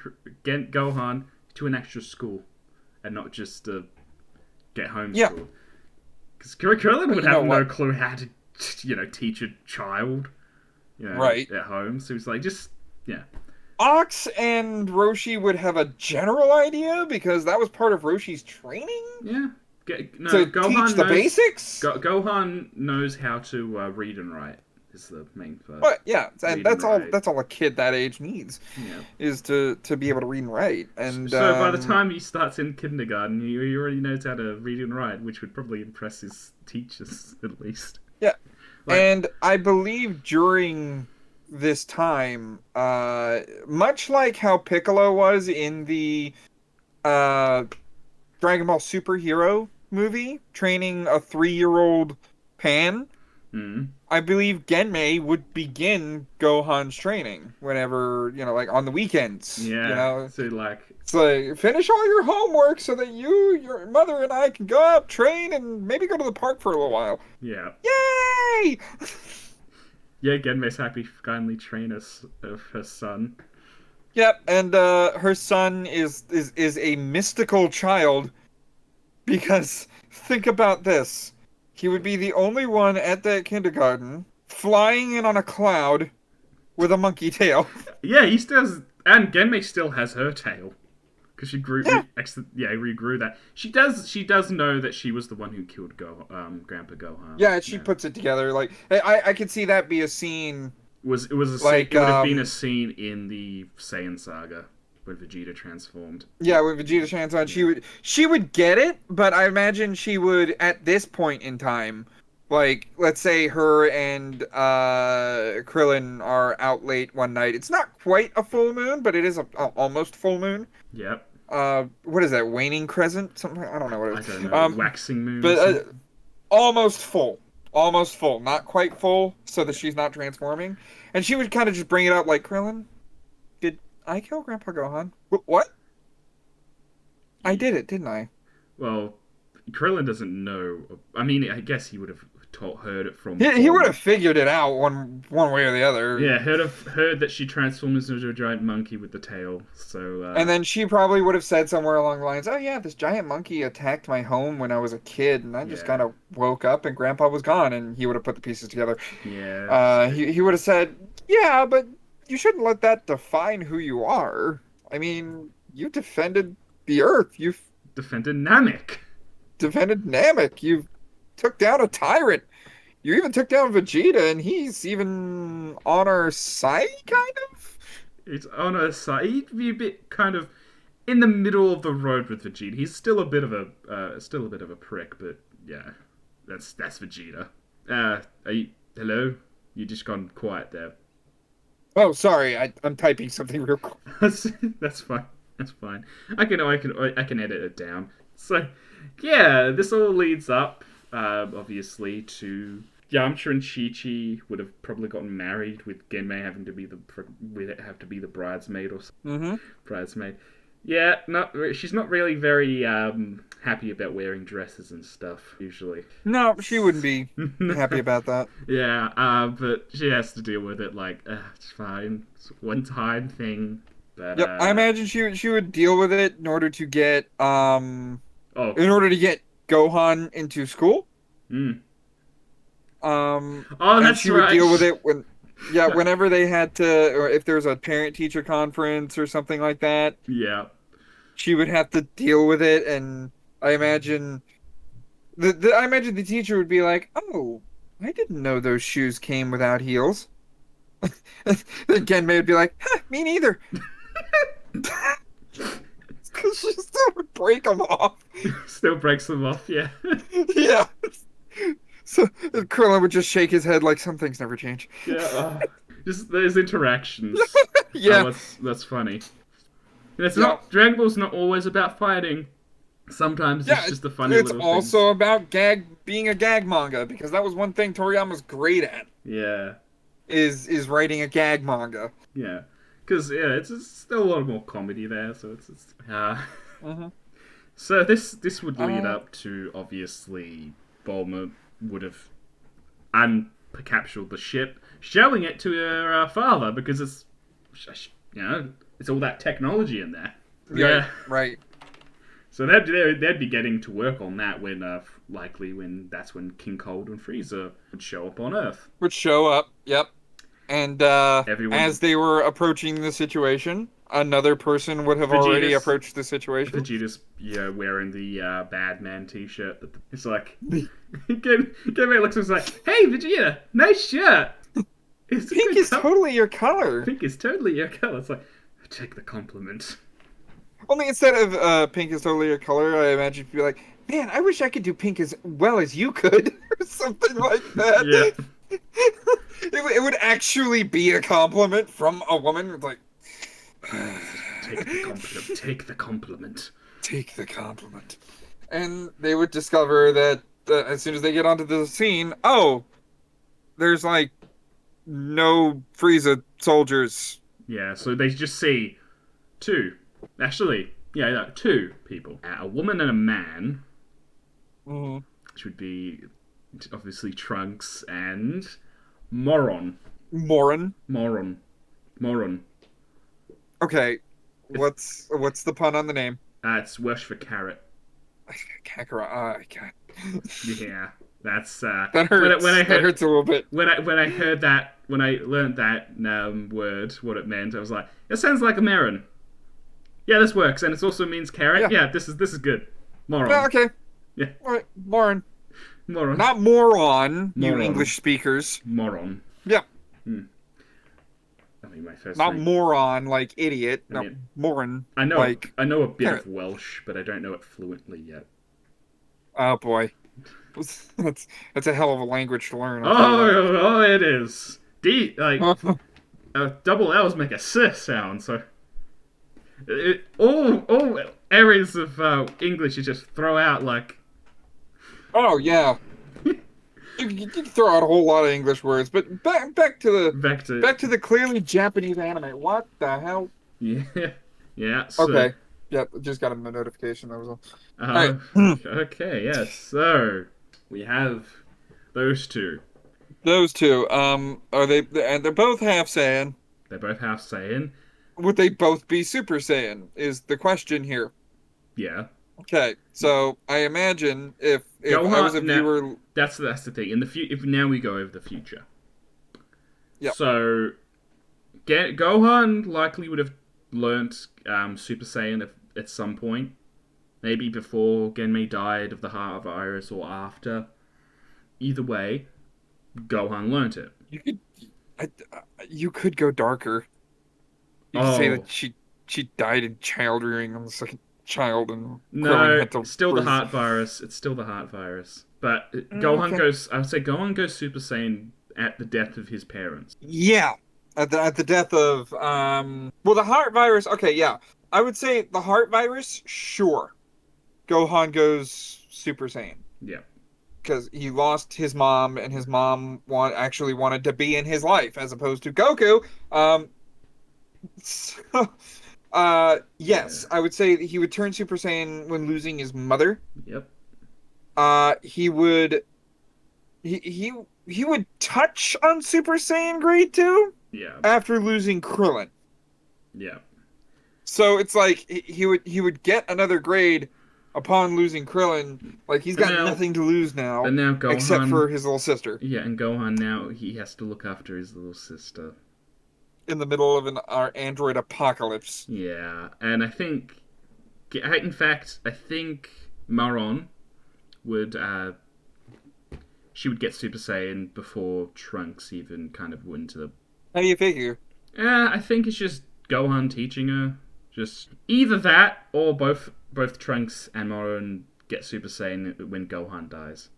Gohan to an extra school, and not just get home school. Because Krillin would have no clue how to, teach a child, right at home. So he's like, Ox and Roshi would have a general idea because that was part of Roshi's training. Yeah. Gohan teach the basics? Gohan knows how to read and write. Is the main part. But yeah, and that's all a kid that age needs. Yeah. Is to be able to read and write. And so by the time he starts in kindergarten, he already knows how to read and write, which would probably impress his teachers at least. Yeah. And I believe during this time, much like how Piccolo was in the Dragon Ball Superhero movie, training a 3-year-old Pan, I believe Genmei would begin Gohan's training whenever, on the weekends. Yeah. So finish all your homework so that your mother and I can go out, train, and maybe go to the park for a little while. Yeah. Yay! Yeah, Genmei's happy to kindly train her son. Yep, and her son is a mystical child because think about this. He would be the only one at that kindergarten flying in on a cloud with a monkey tail. Yeah, he still and Genmei still has her tail because she regrew that. She does know that she was the one who killed Grandpa Gohan. Yeah, she puts it together. Like I could see that be a scene. It would have been a scene in the Saiyan saga when Vegeta transformed. Yeah, when Vegeta transformed, she would get it, but I imagine she would at this point in time, like let's say her and Krillin are out late one night. It's not quite a full moon, but it is a almost full moon. Yep. what is that? Waning crescent? Something, I don't know what I it don't is. know, waxing moon or But something. almost full. Almost full. Not quite full, so that she's not transforming. And she would kind of just bring it up like, Krillin, did I kill Grandpa Gohan? What? I Yeah. did it, didn't I? Well, Krillin doesn't know. I mean, I guess he would have heard it from He would Bulma. have figured it out one way or the other. Yeah, heard that she transforms into a giant monkey with the tail. So And then she probably would have said somewhere along the lines, "Oh yeah, this giant monkey attacked my home when I was a kid, and I just yeah, kind of woke up and Grandpa was gone." And he would have put the pieces together. yeah. So He would have said, "Yeah, but you shouldn't let that define who you are. I mean, you defended the Earth. You've defended Namek. defended Namek. You took down a tyrant. You even took down Vegeta, and he's even on our side, kind of." It's on a side. He'd be a bit kind of in the middle of the road with Vegeta. He's still a bit of a prick, but yeah, that's Vegeta. Are you, hello? You just gone quiet there. Oh, sorry, I'm typing something real quick. That's fine. That's fine. I can edit it down. So, yeah, this all leads up, obviously, to Yamcha and Chi Chi would have probably gotten married, with Genmei having to be the bridesmaid or Mm-hmm. bridesmaid. Yeah, she's not really very happy about wearing dresses and stuff usually. No, she wouldn't be happy about that. Yeah, but she has to deal with it like it's fine, it's a one-time thing. But Yep, I imagine she would deal with it oh, in order to get Gohan into school. mm. Oh, And that's she would right. deal with it whenever they had to, or if there's a parent-teacher conference or something like that, Yeah. she would have to deal with it. And I imagine I imagine the teacher would be like, "Oh, I didn't know those shoes came without heels." Then Genmei would be like, huh, "Me neither." Because she still would break them off. Still breaks them off. Yeah. Yeah. So Krillin would just shake his head like some things never change. Yeah. Just those interactions. Yeah. That's funny. And it's Yeah. not Dragon Ball's not always about fighting. Sometimes Yeah, it's just the funny it's little also things. about being a gag manga, because that was one thing Toriyama's great at, Yeah. is writing a gag manga. Yeah. Because it's still a lot more comedy there, so it's. Mm-hmm. So this would lead Uh, up to, obviously, Bulma would have captured the ship, showing it to her father, because it's all that technology in there. Yeah. Right. So they'd be getting to work on that when likely that's when King Cold and Frieza would show up on Earth. Would show up. Yep. And Everyone, as they were approaching the situation, another person would have already approached the situation. Vegeta's wearing the Badman T-shirt. It's like Genmei looks and is like, "Hey Vegeta, nice shirt. It's a Pink good is color. totally your color. Pink is totally your color." It's like, take the compliment. Only instead of pink is totally your color, I imagine you'd be like, "Man, I wish I could do pink as well as you could," or something like that. Yeah. It would actually be a compliment from a woman. It's like, Take the compliment. Take the compliment. take the compliment. And they would discover that as soon as they get onto the scene, oh, there's like no Frieza soldiers. Yeah, so they just see two. Actually, two people. A woman and a man, Mm-hmm. which would be obviously Trunks and Moron. Morin. Moron. Okay, what's the pun on the name? It's Welsh for carrot. Kakarot. Oh, God. Yeah, that's That hurts. That hurts a little bit. When I heard that, when I learned that word, what it meant, I was like, it sounds like a Marin. Yeah, this works, and it also means carrot. Yeah, this is good. Moron. Yeah, okay. Yeah. All right, Morin. Moron. Not moron, you Moron. English speakers. Moron. Yeah. I mean, my first Not name. moron like idiot. I No, mean, moron. I know like a bit carrot. of Welsh, but I don't know it fluently yet. Oh boy. That's a hell of a language to learn. I'll tell you Oh, it is. that. Double L's make a sis sound, so. areas of English you just throw out like. Oh yeah. You can throw out a whole lot of English words, but back to the clearly Japanese anime. What the hell? Yeah, yeah. So, Okay. Yep, just got a notification. That was all. All uh, right. okay, yes. So we have those two. Those two. Are they? And they're both half Saiyan. They both have Saiyan. Would they both be Super Saiyan? Is the question here. Yeah. Okay, so I imagine if I was a Gohan. Now, viewer. that's the thing. In the if now we go over the future. Yep. So, Gohan likely would have learnt Super Saiyan at some point. Maybe before Genmei died of the heart virus or after. Either way, Gohan learnt it. You could, you could go darker. You could say Oh, that she died in child rearing on the second child and Krillin no, had to still the raise. heart virus. It's still the heart virus. But Gohan Okay. goes. I would say Gohan goes Super Saiyan at the death of his parents. Yeah, at the death of well, the heart virus. Okay, yeah, I would say the heart virus. Sure, Gohan goes Super Saiyan Yeah. because he lost his mom, and his mom actually wanted to be in his life as opposed to Goku. So, Yeah. yes, I would say he would turn Super Saiyan when losing his mother. Yep. He would he would touch on Super Saiyan Grade 2 Yeah. after losing Krillin. Yeah. So it's like he would get another grade upon losing Krillin. Like he's But got now, nothing to lose but now now except Gohan. for his little sister Yeah, and Gohan now he has to look after his little sister. in the middle of an android apocalypse. Yeah, and I think, in fact, I think Maron would she would get Super Saiyan before Trunks even kind of went to the. How do you figure? I think it's just Gohan teaching her. Just either that or both Trunks and Maron get Super Saiyan when Gohan dies.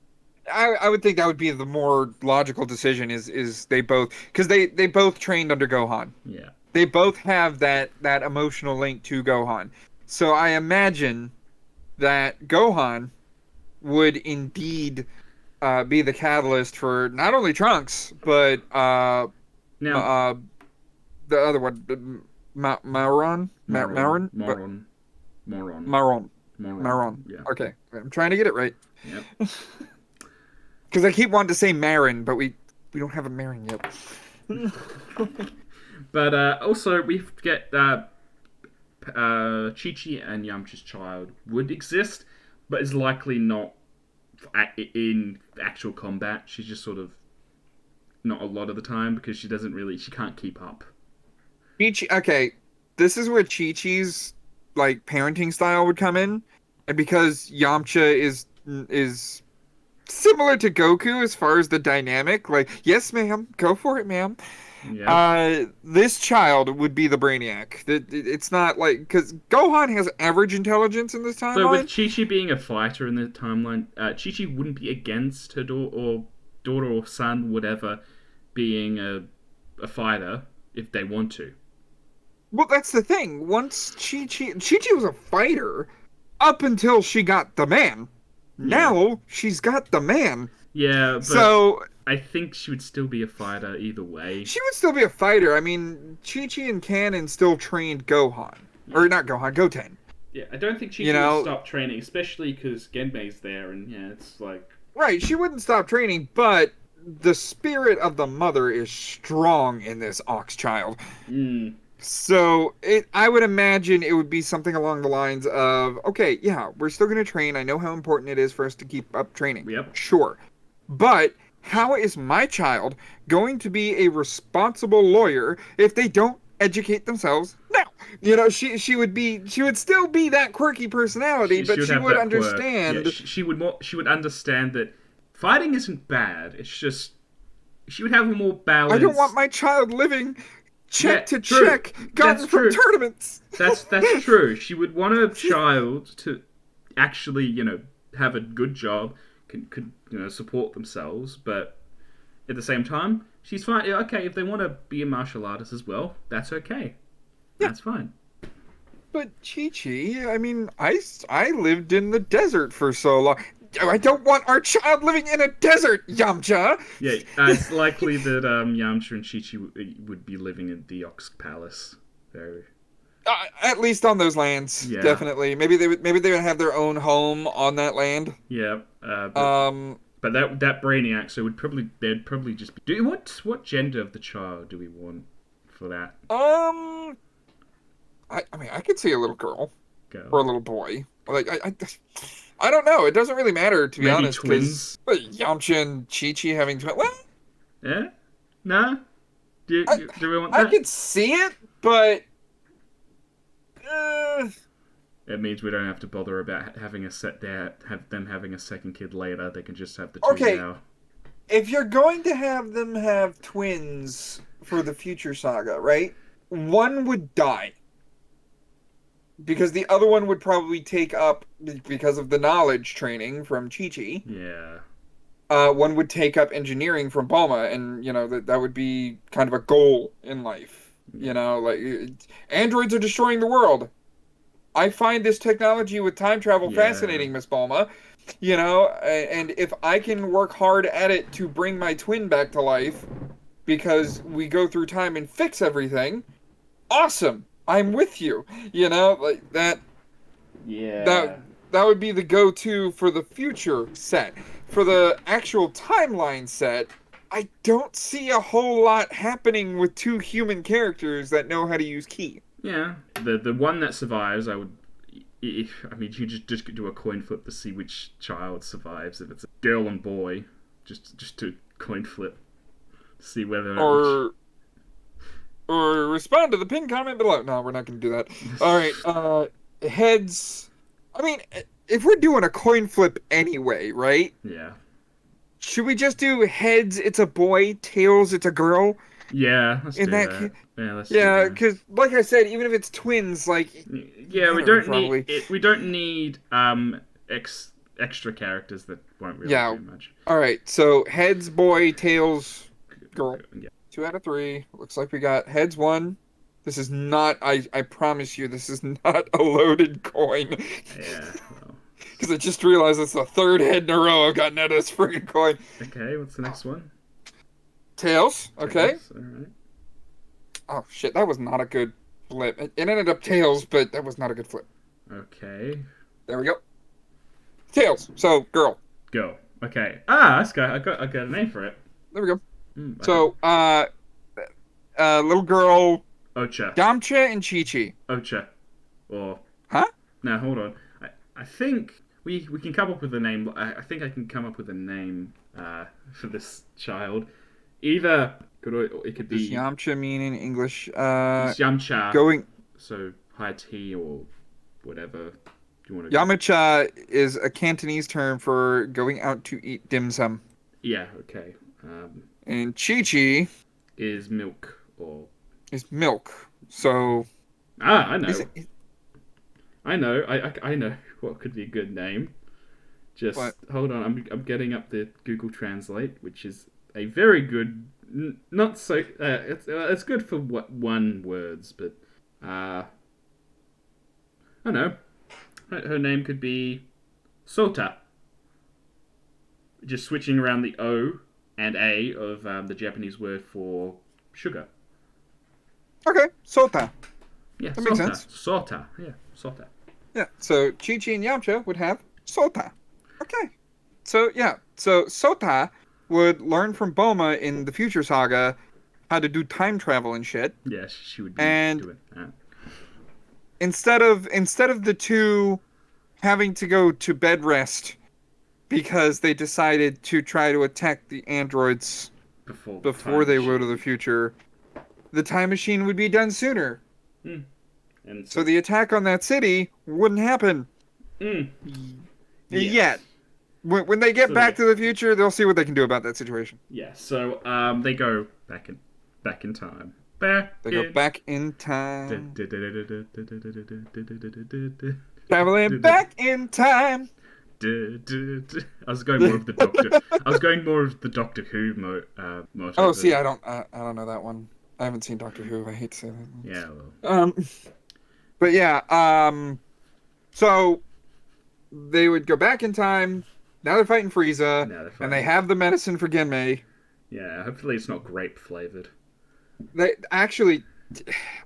I would think that would be the more logical decision is they both because they both trained under Gohan. Yeah. They both have that emotional link to Gohan. So I imagine that Gohan would indeed be the catalyst for not only Trunks but Now, the other one, Maron, Maron, Maron, Moron, Moron, Maron, Moron. Maron. Yeah. Okay, I'm trying to get it right Yep. because I keep wanting to say Marin, but we don't have a Marin yet. But also we get Chi-Chi and Yamcha's child would exist, but is likely not in actual combat. She's just sort of not a lot of the time because she can't keep up. Chi-Chi, okay, this is where Chi-Chi's like parenting style would come in, and because Yamcha is similar to Goku as far as the dynamic, like yes, ma'am, go for it, ma'am. Yeah. This child would be the brainiac. It's not like because Gohan has average intelligence in this So with timeline. Chi-Chi being a fighter in the timeline, Chi-Chi wouldn't be against her daughter or son, whatever, being a fighter if they want to. Well, that's the thing. Once Chi-Chi was a fighter up until she got the man. Yeah. Now she's got the man. Yeah, but So I think she would still be a fighter either way. she would still be a fighter. I mean, Chi-Chi and Kanon still trained Gohan. Or not Gohan, Goten. Yeah, I don't think Chi-Chi You know- would stop training, especially because Genmei's there, and yeah, it's like. Right, she wouldn't stop training, but the spirit of the mother is strong in this Ox child. So I would imagine it would be something along the lines of, okay, yeah, we're still going to train. I know how important it is for us to keep up training. Yep. Sure. But how is my child going to be a responsible lawyer if they don't educate themselves now? You know, she would still be that quirky personality, but would she have would that quirk. understand. Yeah, she would understand that fighting isn't bad. It's just she would have a more balanced. I don't want my child living check to true. check, gotten That's from true. tournaments. That's true. She would want her child to actually, have a good job, could support themselves, but at the same time, she's fine. Okay, if they want to be a martial artist as well, that's okay. Yeah. That's fine. But Chi-Chi, I mean, I lived in the desert for so long. I don't want our child living in a desert, Yamcha. Yeah, it's likely that Yamcha and Chi-Chi would be living in the Ox Palace. Very. At least on those lands, Yeah. definitely. Maybe they would have their own home on that land. Yeah. Um, But that Brainiac, so they'd probably just be. What gender of the child do we want for that um, I mean, I could see a little girl or a girl? little boy. Like I don't know. It doesn't really matter to be Maybe honest, because twins. Yamcha and Chi-Chi having twins. Well, Yeah. Nah. I Do we want I that? could see it, but uh, It means we don't have to bother about having a set there, have them having a second kid later. They can just have the two okay. now. If you're going to have them have twins for the future saga, right? One would die because the other one would probably take up because of the knowledge training from Chi-Chi. Yeah. One would take up engineering from Bulma, and that would be kind of a goal in life. Yeah. Like androids are destroying the world. I find this technology with time travel Yeah. fascinating, Miss Bulma. And if I can work hard at it to bring my twin back to life, because we go through time and fix everything, awesome. I'm with you. Like that that Yeah. that would be the go-to for the future set. For the actual timeline set, I don't see a whole lot happening with two human characters that know how to use ki. Yeah. The one that survives, I would. I mean, you just do a coin flip to see which child survives. If it's a girl and boy, just to coin flip, see whether Or or respond to the pinned comment below. No, we're not going to do that. All right. Heads. I mean, if we're doing a coin flip anyway, right? yeah. Should we just do heads? It's a boy. Tails. It's a girl. Yeah, let's In do that, that. Yeah, let's do yeah, that. because like I said, even if it's twins, like Yeah, we matter, don't need probably. it. We don't need extra characters that won't really Yeah. do much. All right. So heads, boy. Tails, girl. Yeah. 2 out of 3. Looks like we got heads 1. This is not. I promise you, this is not a loaded coin. Yeah. Well. Because I just realized it's the third head in a row I've gotten out of this freaking coin. Okay. What's the next one? Tails. Okay. Tails, all right. Oh shit, that was not a good flip. It ended up tails, but that was not a good flip. Okay. There we go. Tails. So girl. Go. Okay. Ah, that's good. I got a name for it. There we go. Okay. So little girl. Ocha. Yamcha and Chi-Chi. Ocha. Or Huh? no, hold on. I think we can come up with a name. I think I can come up with a name for this child. Either it could Does be Yamcha mean in English? it's Yamcha. Going. So high tea or whatever you want to. Yamcha is a Cantonese term for going out to eat dim sum. Yeah. Okay. And Chi-Chi Is milk or is milk. So. I know. It, I know. I know what could be a good name. Just what? hold on. I'm getting up the Google Translate, which is a very good. Not so. It's good for one words, but I don't know. Her name could be Sota. Just switching around the O and A of the Japanese word for sugar. Okay. Sota. Yeah, That makes sense. Sota. Yeah, Sota. Yeah. So Chi-Chi and Yamcha would have Sota. Okay. So yeah. So Sota would learn from Bulma in the future saga how to do time travel and shit. Yeah, she would be doing that. Instead of the two having to go to bed rest because they decided to try to attack the androids before they go to the future, the time machine would be done sooner. And so the attack on that city wouldn't happen yet. When they get back to the future, they'll see what they can do about that situation. Yeah. So they go back in time. Go back in time. Traveling back in time. I was going more of the Doctor. I was going more of the Doctor Who motto. Oh, see, I don't know that one. I haven't seen Doctor Who. I hate to say that. Yeah. Well. But yeah, so they would go back in time. Now they're fighting Frieza, Now they're and they fighting. have the medicine for Genmei. Yeah, hopefully it's not grape flavored. They actually,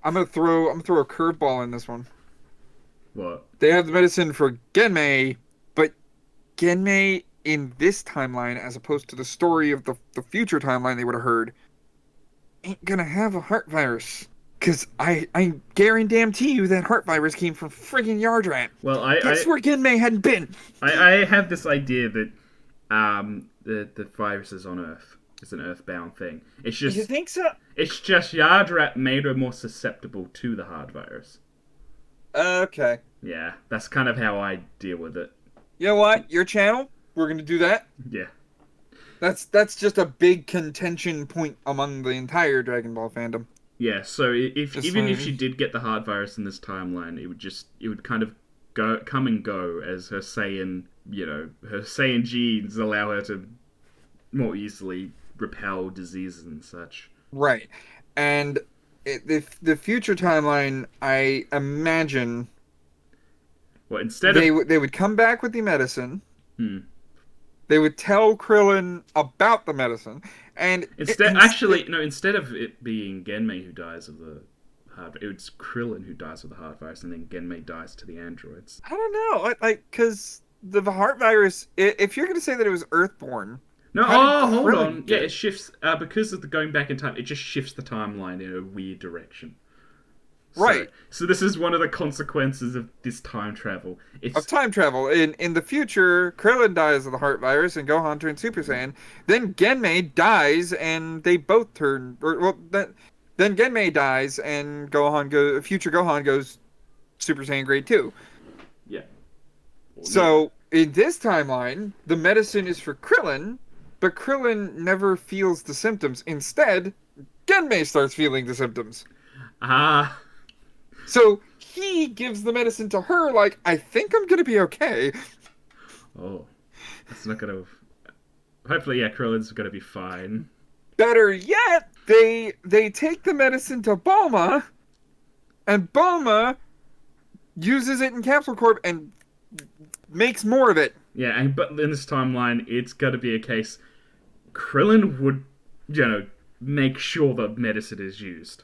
I'm gonna throw a curveball in this one. What? They have the medicine for Genmei, but Genmei in this timeline, as opposed to the story of the future timeline they would have heard, ain't gonna have a heart virus. Cause I guarantee you that heart virus came from friggin' Yardrat. Well, Guess where Genmei hadn't been? I have this idea that the virus is on Earth. It's an Earthbound thing. You think so? It's just Yardrat made her more susceptible to the hard virus. Okay. Yeah, that's kind of how I deal with it. You know what? Your channel, we're gonna do that. Yeah. That's just a big contention point among the entire Dragon Ball fandom. Yeah, so if Just even if saying. she did get the hard virus in this timeline, it would kind of come and go as her Saiyan, her Saiyan genes allow her to more easily repel diseases and such. Right. And the future timeline, I imagine Well, instead of they would come back with the medicine. hmm, They would tell Krillin about the medicine, and instead of it being Genmei who dies of the hard, it's Krillin who dies of the hard virus, and then Genmei dies to the androids. I don't know, because the heart virus. If you're gonna say that it was Earthborn, No, how did hold Krillin on. get Yeah, it? it shifts because of the going back in time. It just shifts the timeline in a weird direction. Right. So this is one of the consequences of this time travel. Of time travel. In the future, Krillin dies of the heart virus and Gohan turns Super Saiyan. Then Genmei dies and they both turn then Genmei dies and future Gohan goes Super Saiyan grade 2. Yeah. Well, So in this timeline, the medicine is for Krillin, but Krillin never feels the symptoms. Instead, Genmei starts feeling the symptoms. Ah. So he gives the medicine to her, like, I think I'm gonna be okay. Oh. That's not gonna. Hopefully, yeah, Krillin's gonna be fine. Better yet, they take the medicine to Bulma, and Bulma uses it in Capsule Corp and makes more of it. Yeah, but in this timeline, it's gotta be a case. Krillin would, make sure the medicine is used.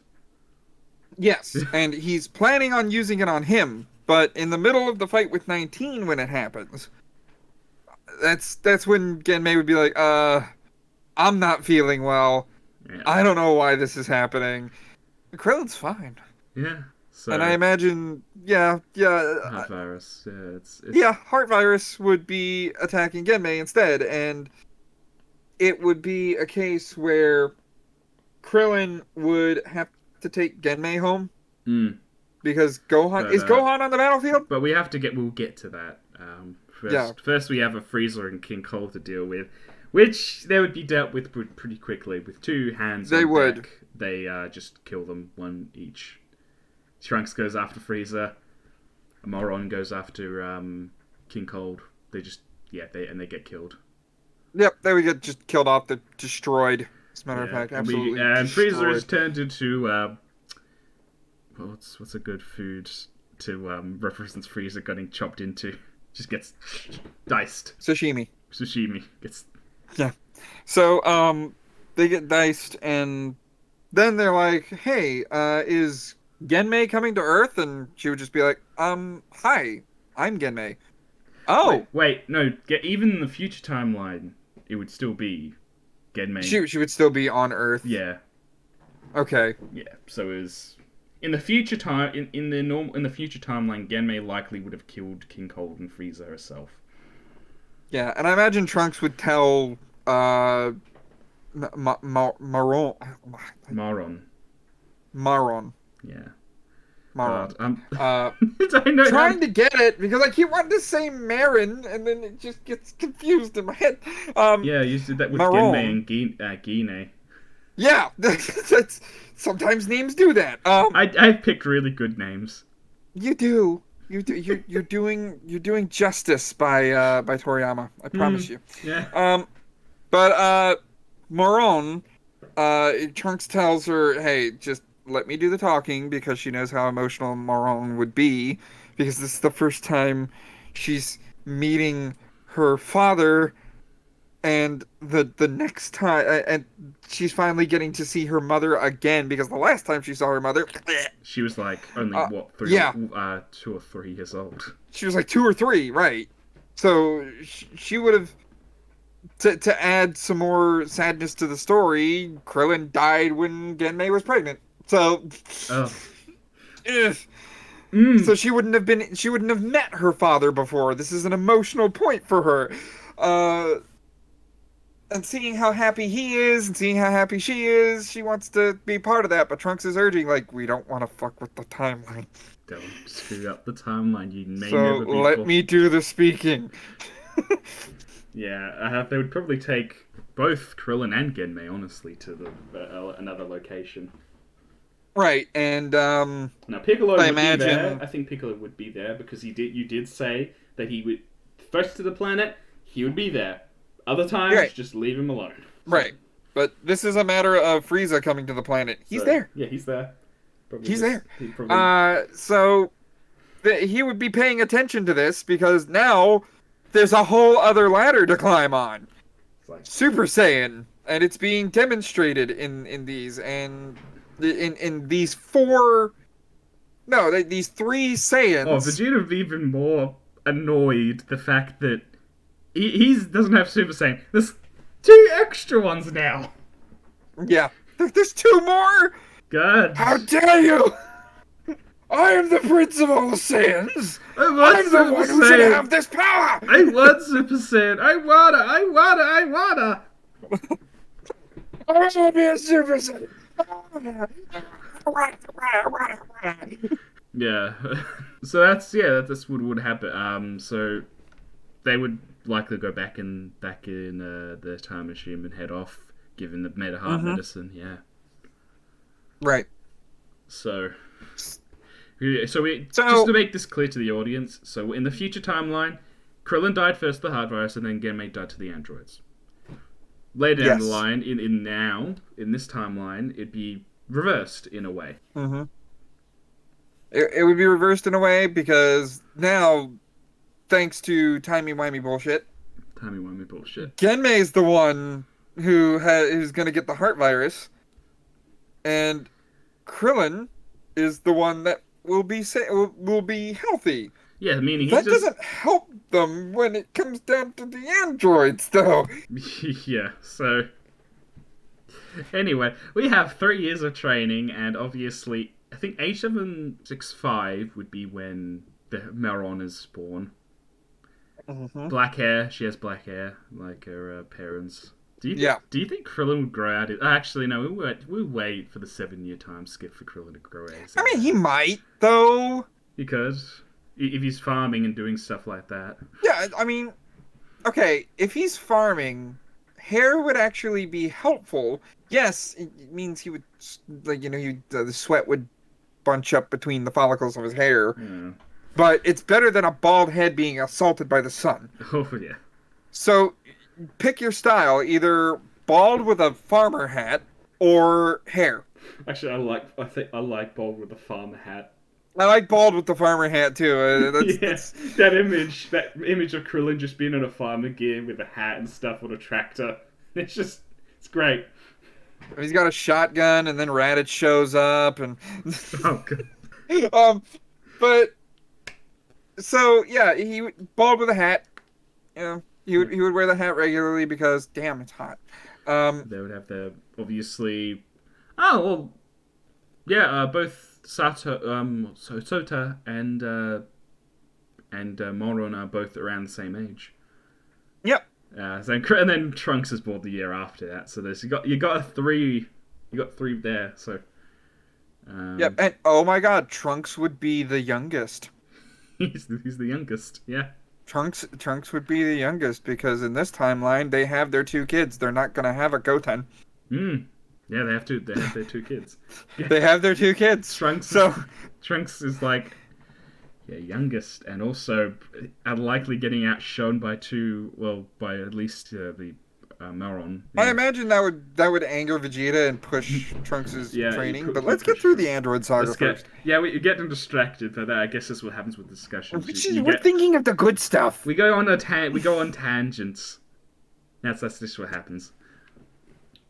Yes, and he's planning on using it on him, but in the middle of the fight with 19 when it happens, that's when Genmei would be like, I'm not feeling well. Yeah. I don't know why this is happening. Krillin's fine. Yeah. So, And I imagine, yeah, heart virus. Yeah, it's yeah, heart virus would be attacking Genmei instead, and it would be a case where Krillin would have to take Genmei home Mm. because Gohan But, is Gohan on the battlefield. But we'll get to that. First we have a Frieza and King Cole to deal with, which they would be dealt with pretty quickly with two hands. They on would. deck. They just kill them one each. Trunks goes after Frieza. Moron goes after King Cold. They get killed. Yep, they would get just killed off. They're destroyed. As a matter of Yeah, fact, absolutely. and destroyed. Frieza is turned into what's a good food to represent Frieza getting chopped into? Just gets diced. Sashimi. Sushimi gets. Yeah. So they get diced, and then they're like, "Hey, is Genmei coming to Earth?" And she would just be like, hi, I'm Genmei." Oh, Wait, no. Even in the future timeline, it would still be Genmei. she would still be on Earth. Yeah, Okay. yeah. So is in the future time in the future timeline, Genmei likely would have killed King Cold and Frieza herself. Yeah, and I imagine Trunks would tell Maron. Maron. Yeah. Maron. I know, Trying to get it because I keep wanting to say Marin, and then it just gets confused in my head. Yeah, you did that with Maron. Genmei and Gine. Yeah, that's sometimes names do that. I picked really good names. You do. You're doing justice by Toriyama. I promise you. Yeah. But Moron, Trunks tells her, "Hey, just let me do the talking because she knows how emotional Moron would be because this is the first time she's meeting her father and the next time and she's finally getting to see her mother again because the last time she saw her mother She was like only what yeah, 2 or 3 years old. she was like 2 or 3, right? So she would have to add some more sadness to the story. Krillin died when Genmei was pregnant, so Oh. ugh. So Mm. she wouldn't have met her father before. This is an emotional point for her. Uh, and seeing how happy he is and seeing how happy she is, she wants to be part of that. But Trunks is urging, like, we don't want to fuck with the timeline. Don't screw up the timeline. You may So never be let full. me do the speaking. Yeah, they would probably take both Krillin and Genmei, honestly, to another location. Right, and Now Piccolo I would be there. imagine, I think Piccolo would be there because you did say that he would first to the planet. He would be there. Other times, right, just leave him alone. So, right. But this is a matter of Frieza coming to the planet. He's so there. yeah, he's there. Probably He's just there. he probably So he would be paying attention to this because now there's a whole other ladder to climb on. it's like Super Saiyan, and it's being demonstrated in these and in these four. No, these three oh, Saiyans. Vegeta would be even more annoyed the fact that he doesn't have Super Saiyan. There's 2 extra ones now. Yeah, there's 2 more. God. How dare you! I am the prince of all Saiyans. I want I'm the Super one who should Saiyan. have this power. I want Super Saiyan. I wanna. I want to be a Super Saiyan. Yeah. So that's what would happen. So they would likely go back in the time machine and head off, given the made a heart medicine. Yeah. Right. So just So to make this clear to the audience, so in the future timeline, Krillin died first to the heart virus, and then Genmei died to the androids. Later down the yes. line, in this timeline, it'd be reversed in a way. Mm-hmm. It would be reversed in a way because now, thanks to timey-wimey bullshit, Timey-wimey bullshit. Genmei's the one who's going to get the heart virus, and Krillin is the one that will be healthy. Yeah, meaning That doesn't help them when it comes down to the androids, though. Yeah, so anyway, we have 3 years of training, and obviously, I think A765 would be when the Meron is born. Mm-hmm. Black hair, she has black hair, like her parents. Do you think Krillin would grow out? Actually, no. We'll wait for the 7-year time skip for Krillin to grow out. I mean, he might, though. Because if he's farming and doing stuff like that. Yeah, I mean, okay, if he's farming, hair would actually be helpful. Yes, it means he would, like, the sweat would bunch up between the follicles of his hair. Yeah. But it's better than a bald head being assaulted by the sun. Oh yeah. So pick your style, either bald with a farmer hat or hair. Actually, I think I like bald with a farmer hat. I like bald with the farmer hat too. That image of Krillin just being on a farmer gear with a hat and stuff on a tractor. It's great. He's got a shotgun, and then Raditz shows up, and Oh god. but so yeah, he bald with a hat. You know, he would wear the hat regularly because damn, it's hot. They would have their obviously. Oh well, yeah. Both Sota and Moron are both around the same age. Yep. And then Trunks is born the year after that. So you got three there. So. Yep. And oh my God, Trunks would be the youngest. He's the youngest. Yeah. Trunks would be the youngest because in this timeline they have their 2 kids. They're not gonna have a Goten. Yeah, they have their 2 kids. They have their 2 kids. Trunks is like youngest, and also likely getting outshone by at least the Maron. I Yeah. imagine that would anger Vegeta and push Trunks' Yeah, training. But let's get through the Android Saga first. Yeah, we get them distracted, but I guess that's what happens with discussions. We're thinking of the good stuff. We go on tangents. That's just what happens.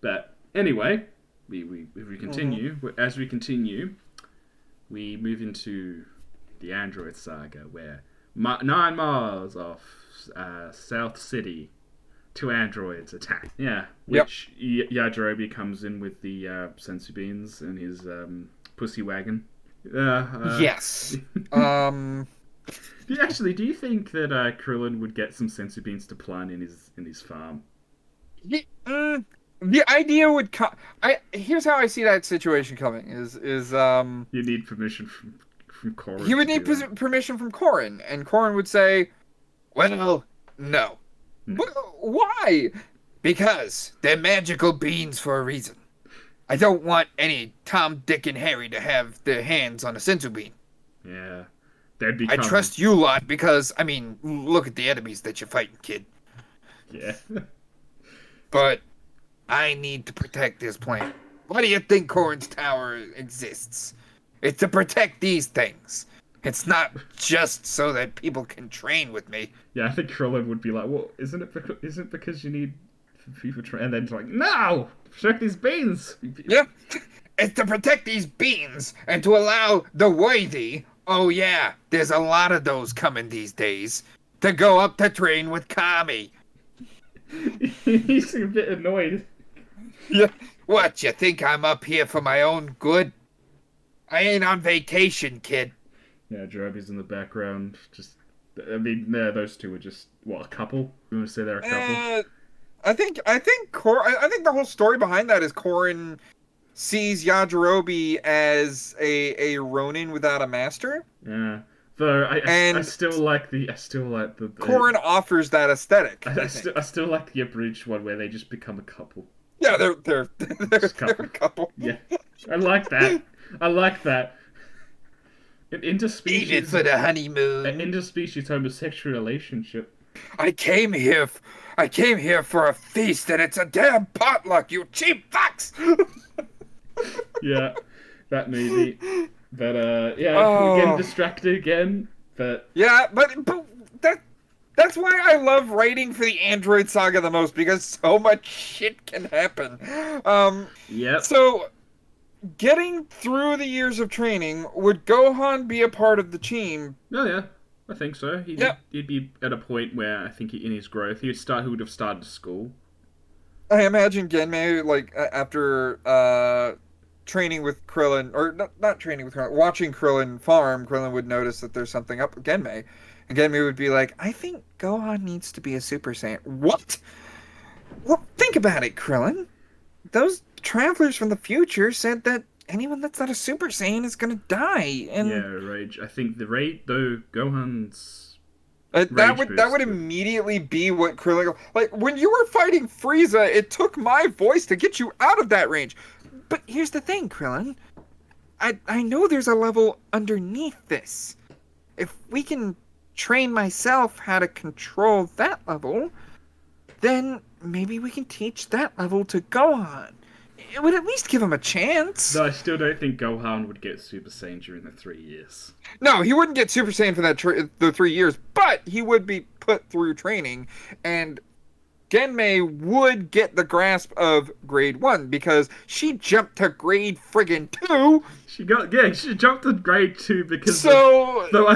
But anyway, if we continue, as we continue, we move into the Android Saga, where 9 miles off South City, 2 androids attack. Yeah, which Yajirobe comes in with the sensu beans and his pussy wagon. Yes. Do you think that Krillin would get some sensu beans to plant in his farm? The idea would come. Here's how I see that situation coming. Is You need permission from Korin. He would need permission from Korin, and Korin would say, "Well, no. Why? Because they're magical beans for a reason. I don't want any Tom, Dick, and Harry to have their hands on a sensu bean. Yeah, I trust you lot because, I mean, look at the enemies that you're fighting, kid. Yeah. But I need to protect this planet. Why do you think Korin's Tower exists? It's to protect these things. It's not just so that people can train with me." Yeah, I think Krillin would be like, "Well, isn't it because you need people train?" And then like, "No, protect these beans." Yeah, it's to protect these beans and to allow the worthy. Oh yeah, there's a lot of those coming these days. To go up to train with Kami. He's a bit annoyed. Yeah. What, you think I'm up here for my own good? I ain't on vacation, kid. Yeah, Jirobe's in the background. Those two are just a couple. You want to say they're a couple? I think the whole story behind that is Korin sees Yajirobe as a Ronin without a master. Yeah. Though I still like the Korin offers that aesthetic. I still like the abridged one where they just become a couple. Yeah, they're a couple. Yeah, I like that. An interspecies Needed for the honeymoon. An interspecies homosexual relationship. I came here for a feast, and it's a damn potluck. You cheap fucks. Yeah, that maybe. But we're getting distracted again. But yeah, but that's why I love writing for the Android Saga the most, because so much shit can happen. Yep. So, getting through the years of training, would Gohan be a part of the team? Oh yeah, I think so. He'd be at a point where I think in his growth he would have started school. I imagine Genmei, like, after training with Krillin, or not training with Krillin, watching Krillin farm, Krillin would notice that there's something up with Genmei. And Genmei would be like, "I think Gohan needs to be a Super Saiyan." What? Well, think about it, Krillin. Those travelers from the future said that anyone that's not a Super Saiyan is gonna die. And yeah, rage. I think the rate though, Gohan's that would immediately be what Krillin, like, when you were fighting Frieza, it took my voice to get you out of that range. But here's the thing, Krillin. I know there's a level underneath this. If we can train myself how to control that level, then maybe we can teach that level to Gohan. It would at least give him a chance. No, I still don't think Gohan would get Super Saiyan during the 3 years. No, he wouldn't get Super Saiyan for the 3 years, but he would be put through training, and Genmei would get the grasp of grade 1 because she jumped to grade friggin' 2. She jumped to grade 2 because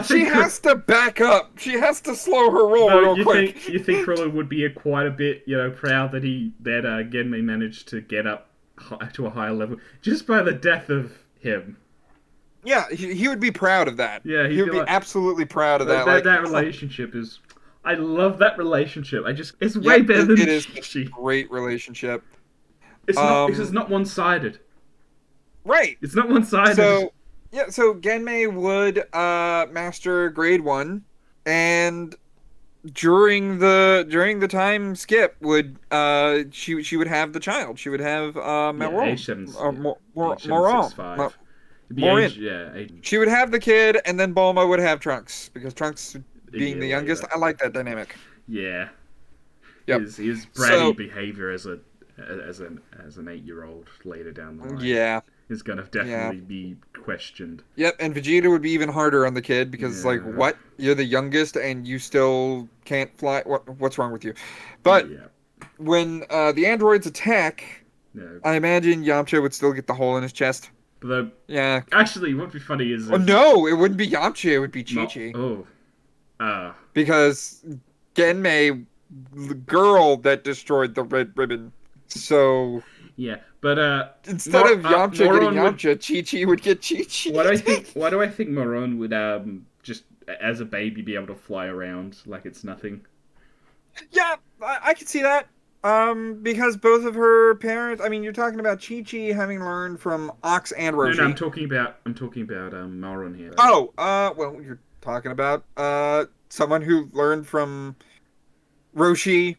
she has to back up. She has to slow her roll real quick. You think Krillin would be quite a bit, proud that Genmei managed to get up to a higher level just by the death of him. Yeah, he would be proud of that. Yeah, he would be absolutely proud of that. That relationship is. I love that relationship. It's way better than it is a great relationship. It's not one-sided. Right. It's not one-sided. So Genmei would master grade 1, and during the time skip would she would have the child. She would have Morin. She would have the kid, and then Bulma would have Trunks, because Trunks being the youngest, I like that dynamic. Yeah. Yep. His bratty So behavior as an 8-year-old later down the line yeah, is gonna yeah. definitely be questioned. Yep, and Vegeta would be even harder on the kid because like Yeah, what? You're the youngest and you still can't fly. What's wrong with you? But yeah, when the androids attack, no. I imagine Yamcha would still get the hole in his chest. But Yeah. actually, what'd be funny is Oh if no, it wouldn't be Yamcha, it would be not. Chi-Chi. Oh, Because Genmei, the girl that destroyed the red ribbon. So yeah. But instead of Yamcha getting Moron would. Yamcha, Chi-Chi would get What do I Chi-Chi. think? Why do I think Moron would just as a baby be able to fly around like it's nothing? Yeah, I can see that. Because both of her parents, I mean, you're talking about Chi-Chi having learned from Ox and No, Roshi. I'm talking about Moron here. Oh, well, you're talking about someone who learned from Roshi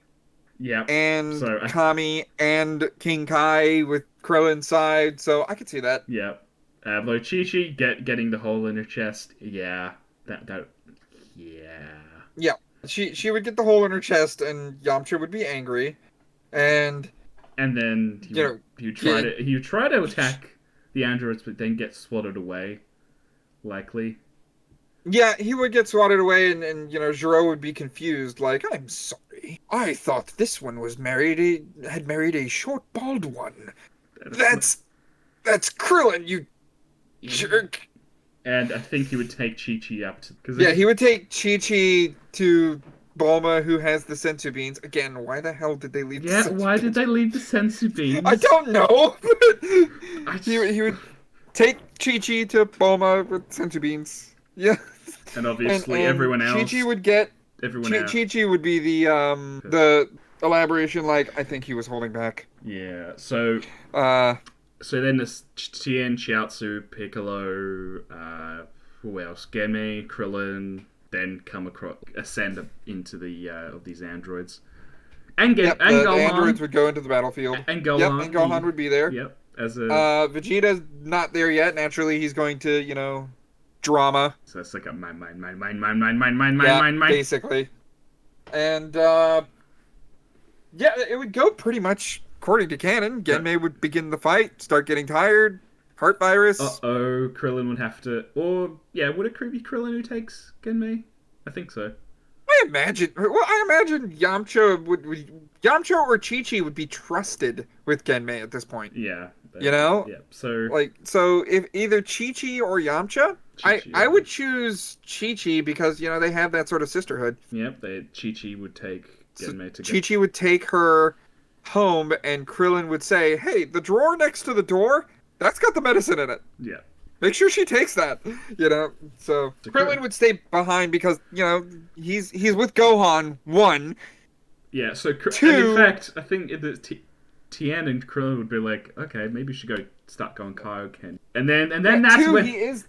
Yeah. and So Kami and King Kai with Krillin side, so I could see that. yeah. Though Chi-Chi getting the hole in her chest, yeah, that yeah. Yeah, she would get the hole in her chest, and Yamcha would be angry, and And then you know, he would try to attack the androids, but then get swatted away, likely. yeah, he would get swatted away, and Zoro would be confused, like, I'm sorry, I thought this one was had married a short bald one. That's that's Krillin, you jerk. And I think he would take Chi Chi up to Yeah, he would take Chi-Chi to Bulma, who has the sensu beans. Again, why the hell did they leave the Yeah, sensu why did beans? they leave the sensu beans? I don't know. I He would take Chi-Chi to Bulma with sensu beans. Yeah. and obviously And everyone else. Chi-Chi would get Everyone else. Chi-Chi would be the elaboration, like I think he was holding back. Yeah. Uh So then there's Tien, Chiaotzu, Piccolo, who else? Geme, Krillin, then come across, ascend into the of these androids. And yep, and the Gohan. androids would go into the battlefield. And Gohan. Yep, and Gohan would be there. Yep. As a Vegeta's not there yet. Naturally, he's going to, drama. so that's like a mine, basically. And yeah, it would go pretty much according to canon. Genmei would begin the fight, start getting tired, heart virus. Krillin would have to, or yeah, would it be Krillin who takes Genmei? I think so. I imagine Yamcha Yamcha or Chi-Chi would be trusted with Genmei at this point. Yeah. Yeah. So if either Chi-Chi or Yamcha, I would choose Chi-Chi because they have that sort of sisterhood. Yep, Chi-Chi would take Genmei to Chi-Chi would take her home, and Krillin would say, "Hey, the drawer next to the door, that's got the medicine in it. Yeah. Make sure she takes that." So Krillin would stay behind because he's with Gohan. One. Yeah. So two. And in fact, I think Tien and Krillin would be like, okay, maybe you should go start going Kaioken, and then that's two, when he is.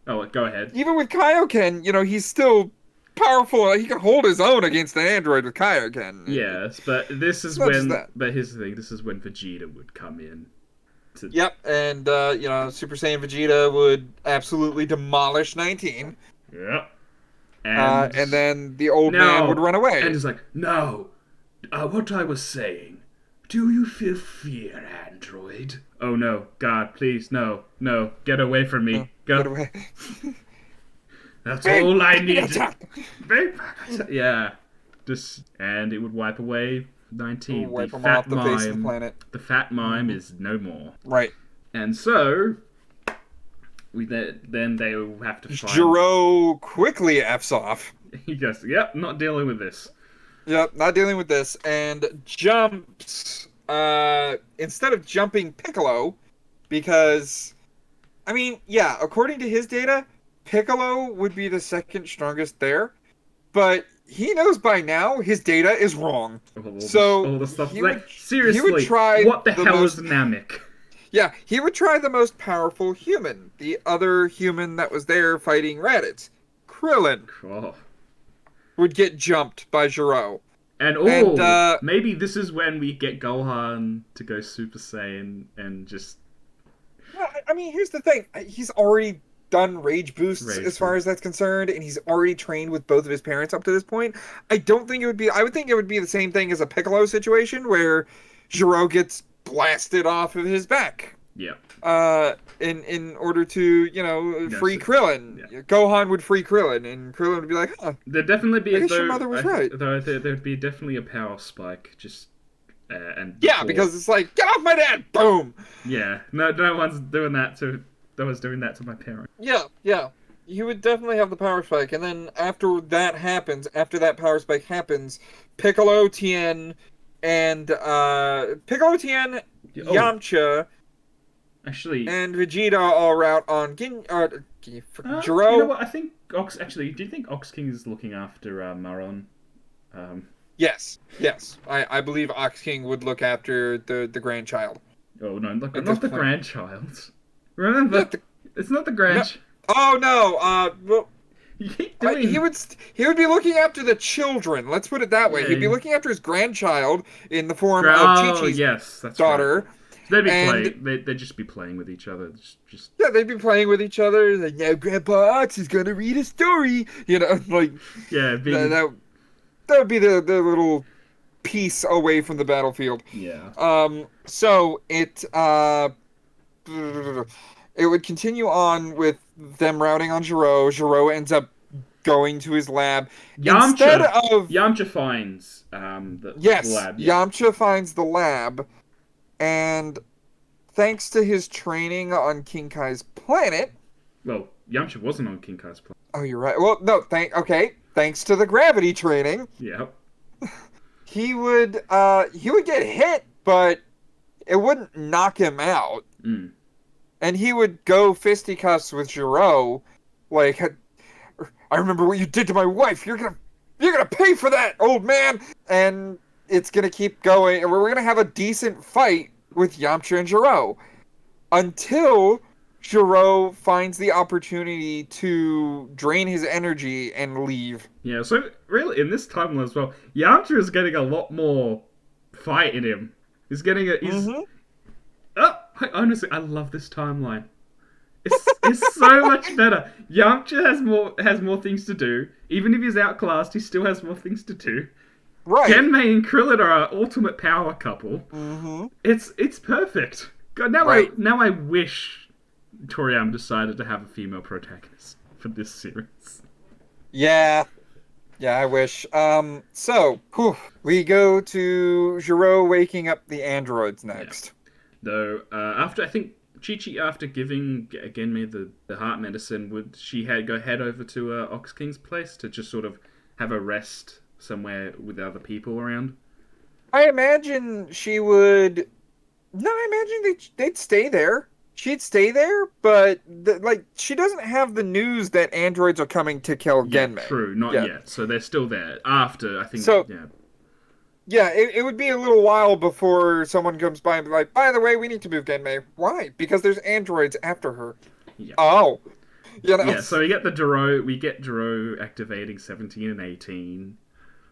Oh, go ahead. Even with Kaioken, he's still powerful. He can hold his own against an android with Kaioken. Yes, but this is when. But here's the thing: this is when Vegeta would come in. Yep, and Super Saiyan Vegeta would absolutely demolish 19. Yep. And then the old man would run away. And he's like, "No, what I was saying. Do you feel fear, android? Oh no, God, please, no, get away from me. No, Go. Get away. That's all I need." Yeah. And it would wipe away 19. Wipe them off the face of the planet. The fat mime is no more. Right. And so then they will have to find. Jiro quickly F's off. He goes, "Yep, not dealing with this." Yep, not dealing with this, and jumps. Instead of jumping Piccolo, because, I mean, yeah, according to his data, Piccolo would be the second strongest there, but he knows by now his data is wrong. All the stuff. Seriously, he would try what the hell is Namek? Yeah, he would try the most powerful human, the other human that was there fighting Raditz, Krillin. Oh. Would get jumped by Jiro. And maybe this is when we get Gohan to go Super Saiyan and just. Well, I mean, here's the thing: he's already done rage boosts Rage as far boost. as that's concerned, and he's already trained with both of his parents up to this point. I don't think it would be. I would think it would be the same thing as a Piccolo situation where Gero gets blasted off of his back. Yeah. In order to free Yes. Krillin. Yeah. Gohan would free Krillin, and Krillin would be like, "Huh, There'd definitely be I guess your mother was right." there'd be definitely a power spike just and Yeah, before. because it's like, get off my dad! Boom. Yeah, no one's doing that to. No one's doing that to my parents. Yeah, yeah. You would definitely have the power spike, and then after that power spike happens, Piccolo, Tien, and Oh, Yamcha, actually, and Vegeta all route on Gero. you know what? I think Ox. Actually, do you think Ox King is looking after Maron? Yes, yes. I believe Ox King would look after the grandchild. Oh no, look, At not this the point. grandchild. Remember, Yeah, it's not the grand. Oh no. Well, You keep doing. he would be looking after the children. Let's put it that way. Yeah. He'd be looking after his grandchild in the form of Oh Chi-Chi's yes, that's daughter. right. They'd be And- playing. They'd just be playing with each other. Just Yeah, they'd be playing with each other. Like, now Grandpa Ox is gonna read a story. Like yeah, being, that would be the little piece away from the battlefield. yeah. So it would continue on with them routing on Gero. Gero ends up going to his lab. Instead of Yamcha finds the yes, lab. Yeah. Yamcha finds the lab, and thanks to his training on King Kai's planet. Well, Yamcha wasn't on King Kai's planet. Oh, you're right. Well, no, thanks to the gravity training, Yeah. he would get hit, but it wouldn't knock him out. Mm. And he would go fisticuffs with Gero, like, I remember what you did to my wife. You're gonna pay for that, old man. And it's gonna keep going, and we're gonna have a decent fight with Yamcha and Gero until Gero finds the opportunity to drain his energy and leave. Yeah. So really, in this timeline as well, Yamcha is getting a lot more fight in him. He's getting a. He's. Mhm. Oh, honestly, I love this timeline. It's so much better. Yamcha has more things to do. Even if he's outclassed, he still has more things to do. Right. Genmei and Krillin are an ultimate power couple. Mm-hmm. It's perfect. God, now Right. I wish Toriyama decided to have a female protagonist for this series. Yeah. Yeah, I wish. We go to Gero waking up the androids next. Though after I think Chi-Chi, after giving Genmei the heart medicine, would she head over to Ox King's place to just sort of have a rest somewhere with other people around? I imagine she would. No, I imagine they'd stay there. She'd stay there, but she doesn't have the news that androids are coming to kill Genmei. True, not yet. So they're still there. After I think. So- yeah. Yeah, it would be a little while before someone comes by and be like, by the way, we need to move Genmei. Why? Because there's androids after her. Yeah. Oh. Yeah, so we get Gero activating 17 and 18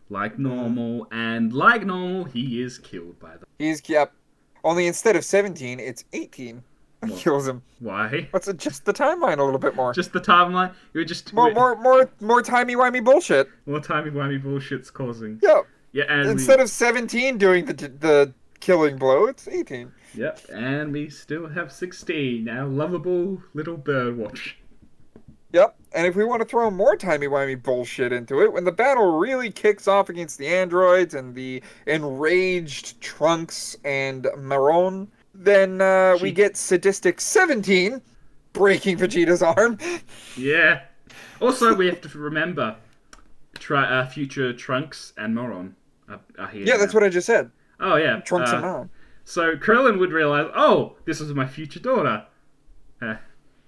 like normal, and like normal, he is killed by them. Yep. Only instead of 17, it's 18. What? Kills him. Why? Let's adjust the timeline a little bit more. Just the timeline? You were just More timey-wimey bullshit. more timey-wimey bullshit's causing. Yeah. Yeah, and Instead of 17 doing the killing blow, it's 18. Yep, and we still have 16, our lovable little birdwatch. Yep, and if we want to throw more timey-wimey bullshit into it, when the battle really kicks off against the androids and the enraged Trunks and Maron, then we get sadistic 17 breaking Vegeta's arm. Yeah. Also, we have to remember, future Trunks and Moron are here. Yeah, that's what I just said. Oh, yeah. Trunks and Maron. So Krillin would realize, oh, this is my future daughter.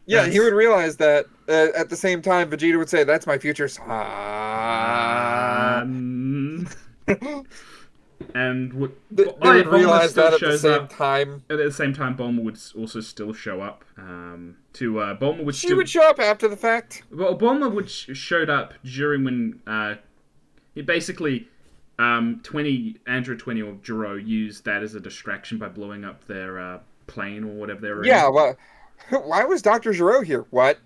Yeah, he would realize that at the same time, Vegeta would say, "That's my future son." And would They would realize that at the same time. At the same time, Bulma would also still show up. Bulma would. She would show up after the fact. Well, Bulma would showed up during when he basically 20 or Gero used that as a distraction by blowing up their plane or whatever they were in. Yeah, well, why was Dr. Gero here? What?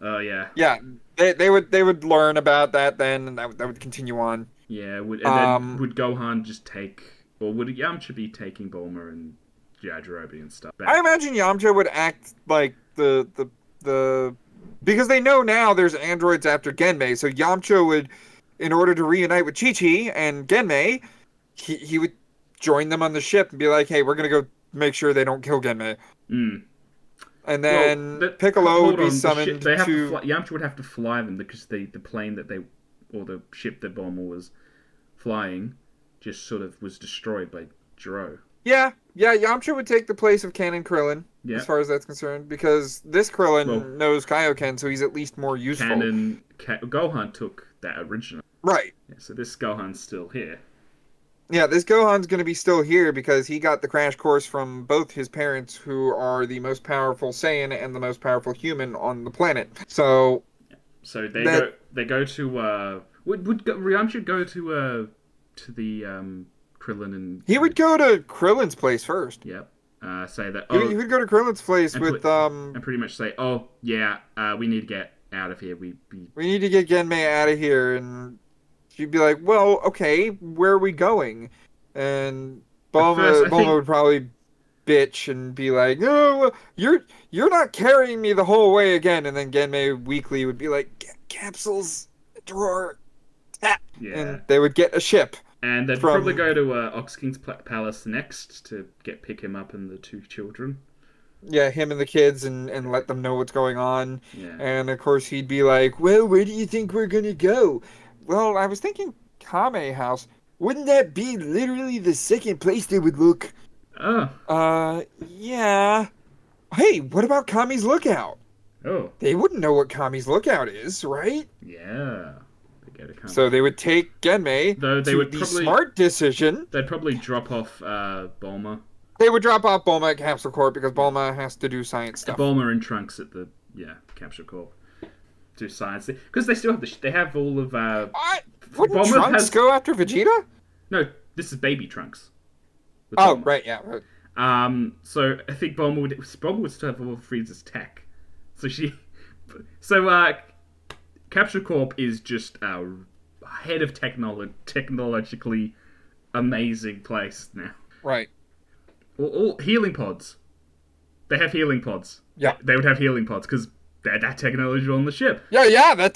Oh yeah. Yeah, they would learn about that then, and that would continue on. Yeah, and then Um, would Gohan just take, or would Yamcha be taking Bulma and Yajirobe and stuff I back? imagine Yamcha would act like the because they know now there's androids after Genmei, so Yamcha would, in order to reunite with Chi Chi and Genmei, he would join them on the ship and be like, "Hey, we're gonna go make sure they don't kill Genmei." Hmm. And Well, then Piccolo would hold be on. The ship summoned they have to to fly. Yamcha would have to fly them because the plane that they, or the ship that Bulma was flying, just sort of was destroyed by Jiro. yeah, Yamcha would take the place of Canon Krillin as Yeah. far as that's concerned because this Well, Krillin knows Kaioken, so he's at least more useful. Gohan took that original. Right. Yeah, so this Gohan's still here. Yeah, this Gohan's going to be still here because he got the crash course from both his parents, who are the most powerful Saiyan and the most powerful human on the planet. So So that they go to would Yamcha go to the Krillin he would and go to Krillin's place first. yep. Say that He would go to Krillin's place and with and pretty much say, oh yeah, we need to get out of here. We we need to get Genmei out of here, and she'd be like, well, okay, where are we going? And at first I Bulma think would probably bitch and be like, no, you're not carrying me the whole way again. And then Genmei weakly would be like, capsules, drawer, tap, yeah, and they would get a ship and they'd probably from go to Ox King's palace next to pick him up and the two children. yeah him and the kids and let them know what's going on. Yeah. And of course he'd be like, well, where do you think we're gonna go? Well, I was thinking Kame House. Wouldn't that be literally the second place they would look? Oh. Yeah. Hey, what about Kami's Lookout? Oh. They wouldn't know what Kami's Lookout is, right? Yeah. They go to So Kami's they would lookout. take Genmei Though they to would the probably smart decision. they'd probably drop off Bulma. They would drop off Bulma at Capsule Corp because Bulma has to do science stuff. Bulma and Trunks at the Capsule Corp. Do science because they still have they have all of What? Wouldn't Bulma Trunks has go after Vegeta? no. This is baby Trunks. With Oh, Bulma. right, yeah. Right. So I think Bulma would still have all of Frieza's tech. So Capsule Corp is just a head of technologically amazing place now. Right. All healing pods. They have healing pods. Yeah. They would have healing pods because they had that technology on the ship. Yeah, the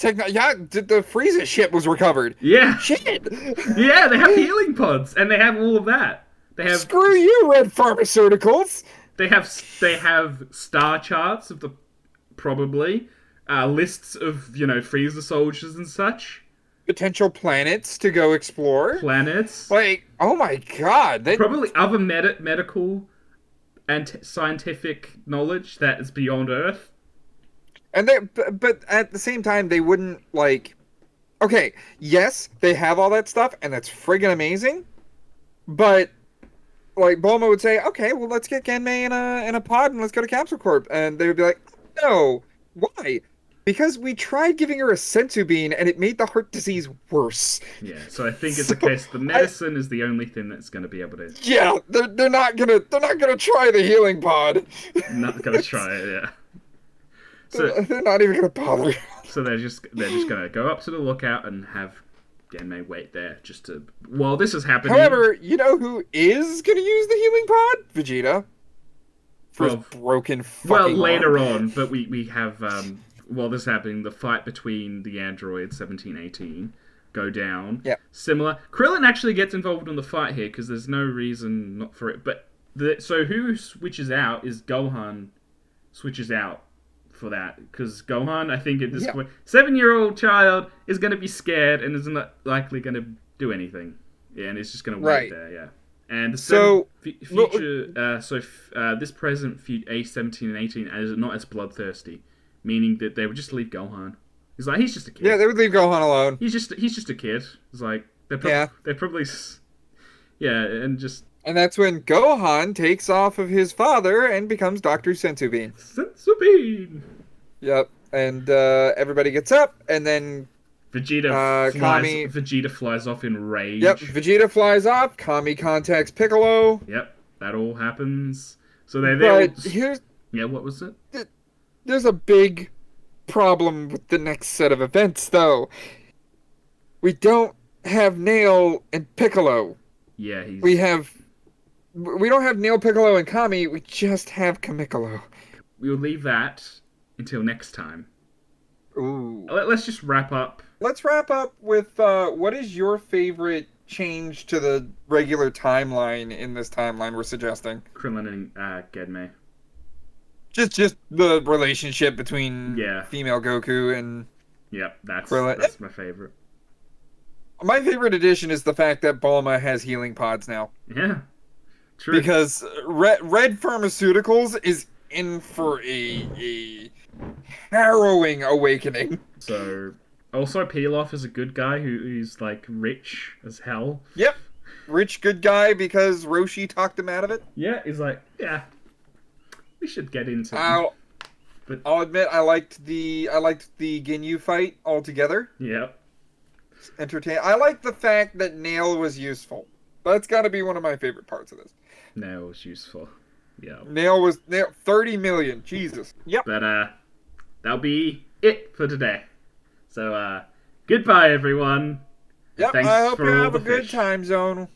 Frieza ship was recovered. Yeah. Shit. Yeah, they have healing pods and they have all of that. They have Screw you, Red Pharmaceuticals. they have star charts of the probably lists of Frieza soldiers and such. Potential planets to go explore. Planets. Like, oh my god. Probably other medical and scientific knowledge that is beyond Earth. And but at the same time, they wouldn't like. Okay, yes, they have all that stuff, and that's friggin' amazing. But like, Bulma would say, "Okay, well, let's get Genmei in a pod and let's go to Capsule Corp," and they would be like, "No, why? Because we tried giving her a sensu bean, and it made the heart disease worse." Yeah, so I think it's a case the medicine is the only thing that's going to be able to. Yeah, they're not gonna try the healing pod. Not going to try it. Yeah. So They're not even gonna bother. So they're just gonna go up to the lookout and have Genmei wait there just to while this is happening. However, you know who is gonna use the healing pod? Vegeta. For his broken fucking later arm. on, but we have while this is happening, the fight between the androids 17-18 go down. Yeah. Similar. Krillin actually gets involved in the fight here because there's no reason not for it. But so who switches out is Gohan switches out for that because Gohan, I think at this point, 7-year-old child is going to be scared and is not likely going to do anything. Yeah, and it's just going to wait there. Yeah, and so future, this present A17 and 18 is not as bloodthirsty, meaning that they would just leave Gohan. He's like he's just a kid. Yeah, they would leave Gohan alone. He's just a kid. It's like they're probably And that's when Gohan takes off of his father and becomes Dr. Sensu Bean. Sensu Bean! Yep. And everybody gets up, and then Vegeta flies off in rage. Yep, Vegeta flies off, Kami contacts Piccolo. Yep, that all happens. So But here's... Yeah, what was it? There's a big problem with the next set of events, though. We don't have Nail and Piccolo. Yeah, he's. We don't have Nail, Piccolo, and Kami. We just have Kamikolo. We'll leave that until next time. Ooh. Let's just wrap up. Let's wrap up with what is your favorite change to the regular timeline in this timeline we're suggesting? Krillin and Gedme. Just the relationship between Yeah. female Goku and Yep, Krillin. That's my favorite. My favorite addition is the fact that Bulma has healing pods now. Yeah, true. Because Red Pharmaceuticals is in for a harrowing awakening. So, also Pilaf is a good guy who's like rich as hell. Yep, rich good guy because Roshi talked him out of it. Yeah, he's like, yeah, we should get into. I'll admit I liked the Ginyu fight altogether. Yep. Entertain. I like the fact that Nail was useful. That's got to be one of my favorite parts of this. Nail was useful. Yeah. Nail 30 million. Jesus. Yep. But that'll be it for today. So goodbye everyone. Yep. Thanks I hope for you all have the a good fish. time zone.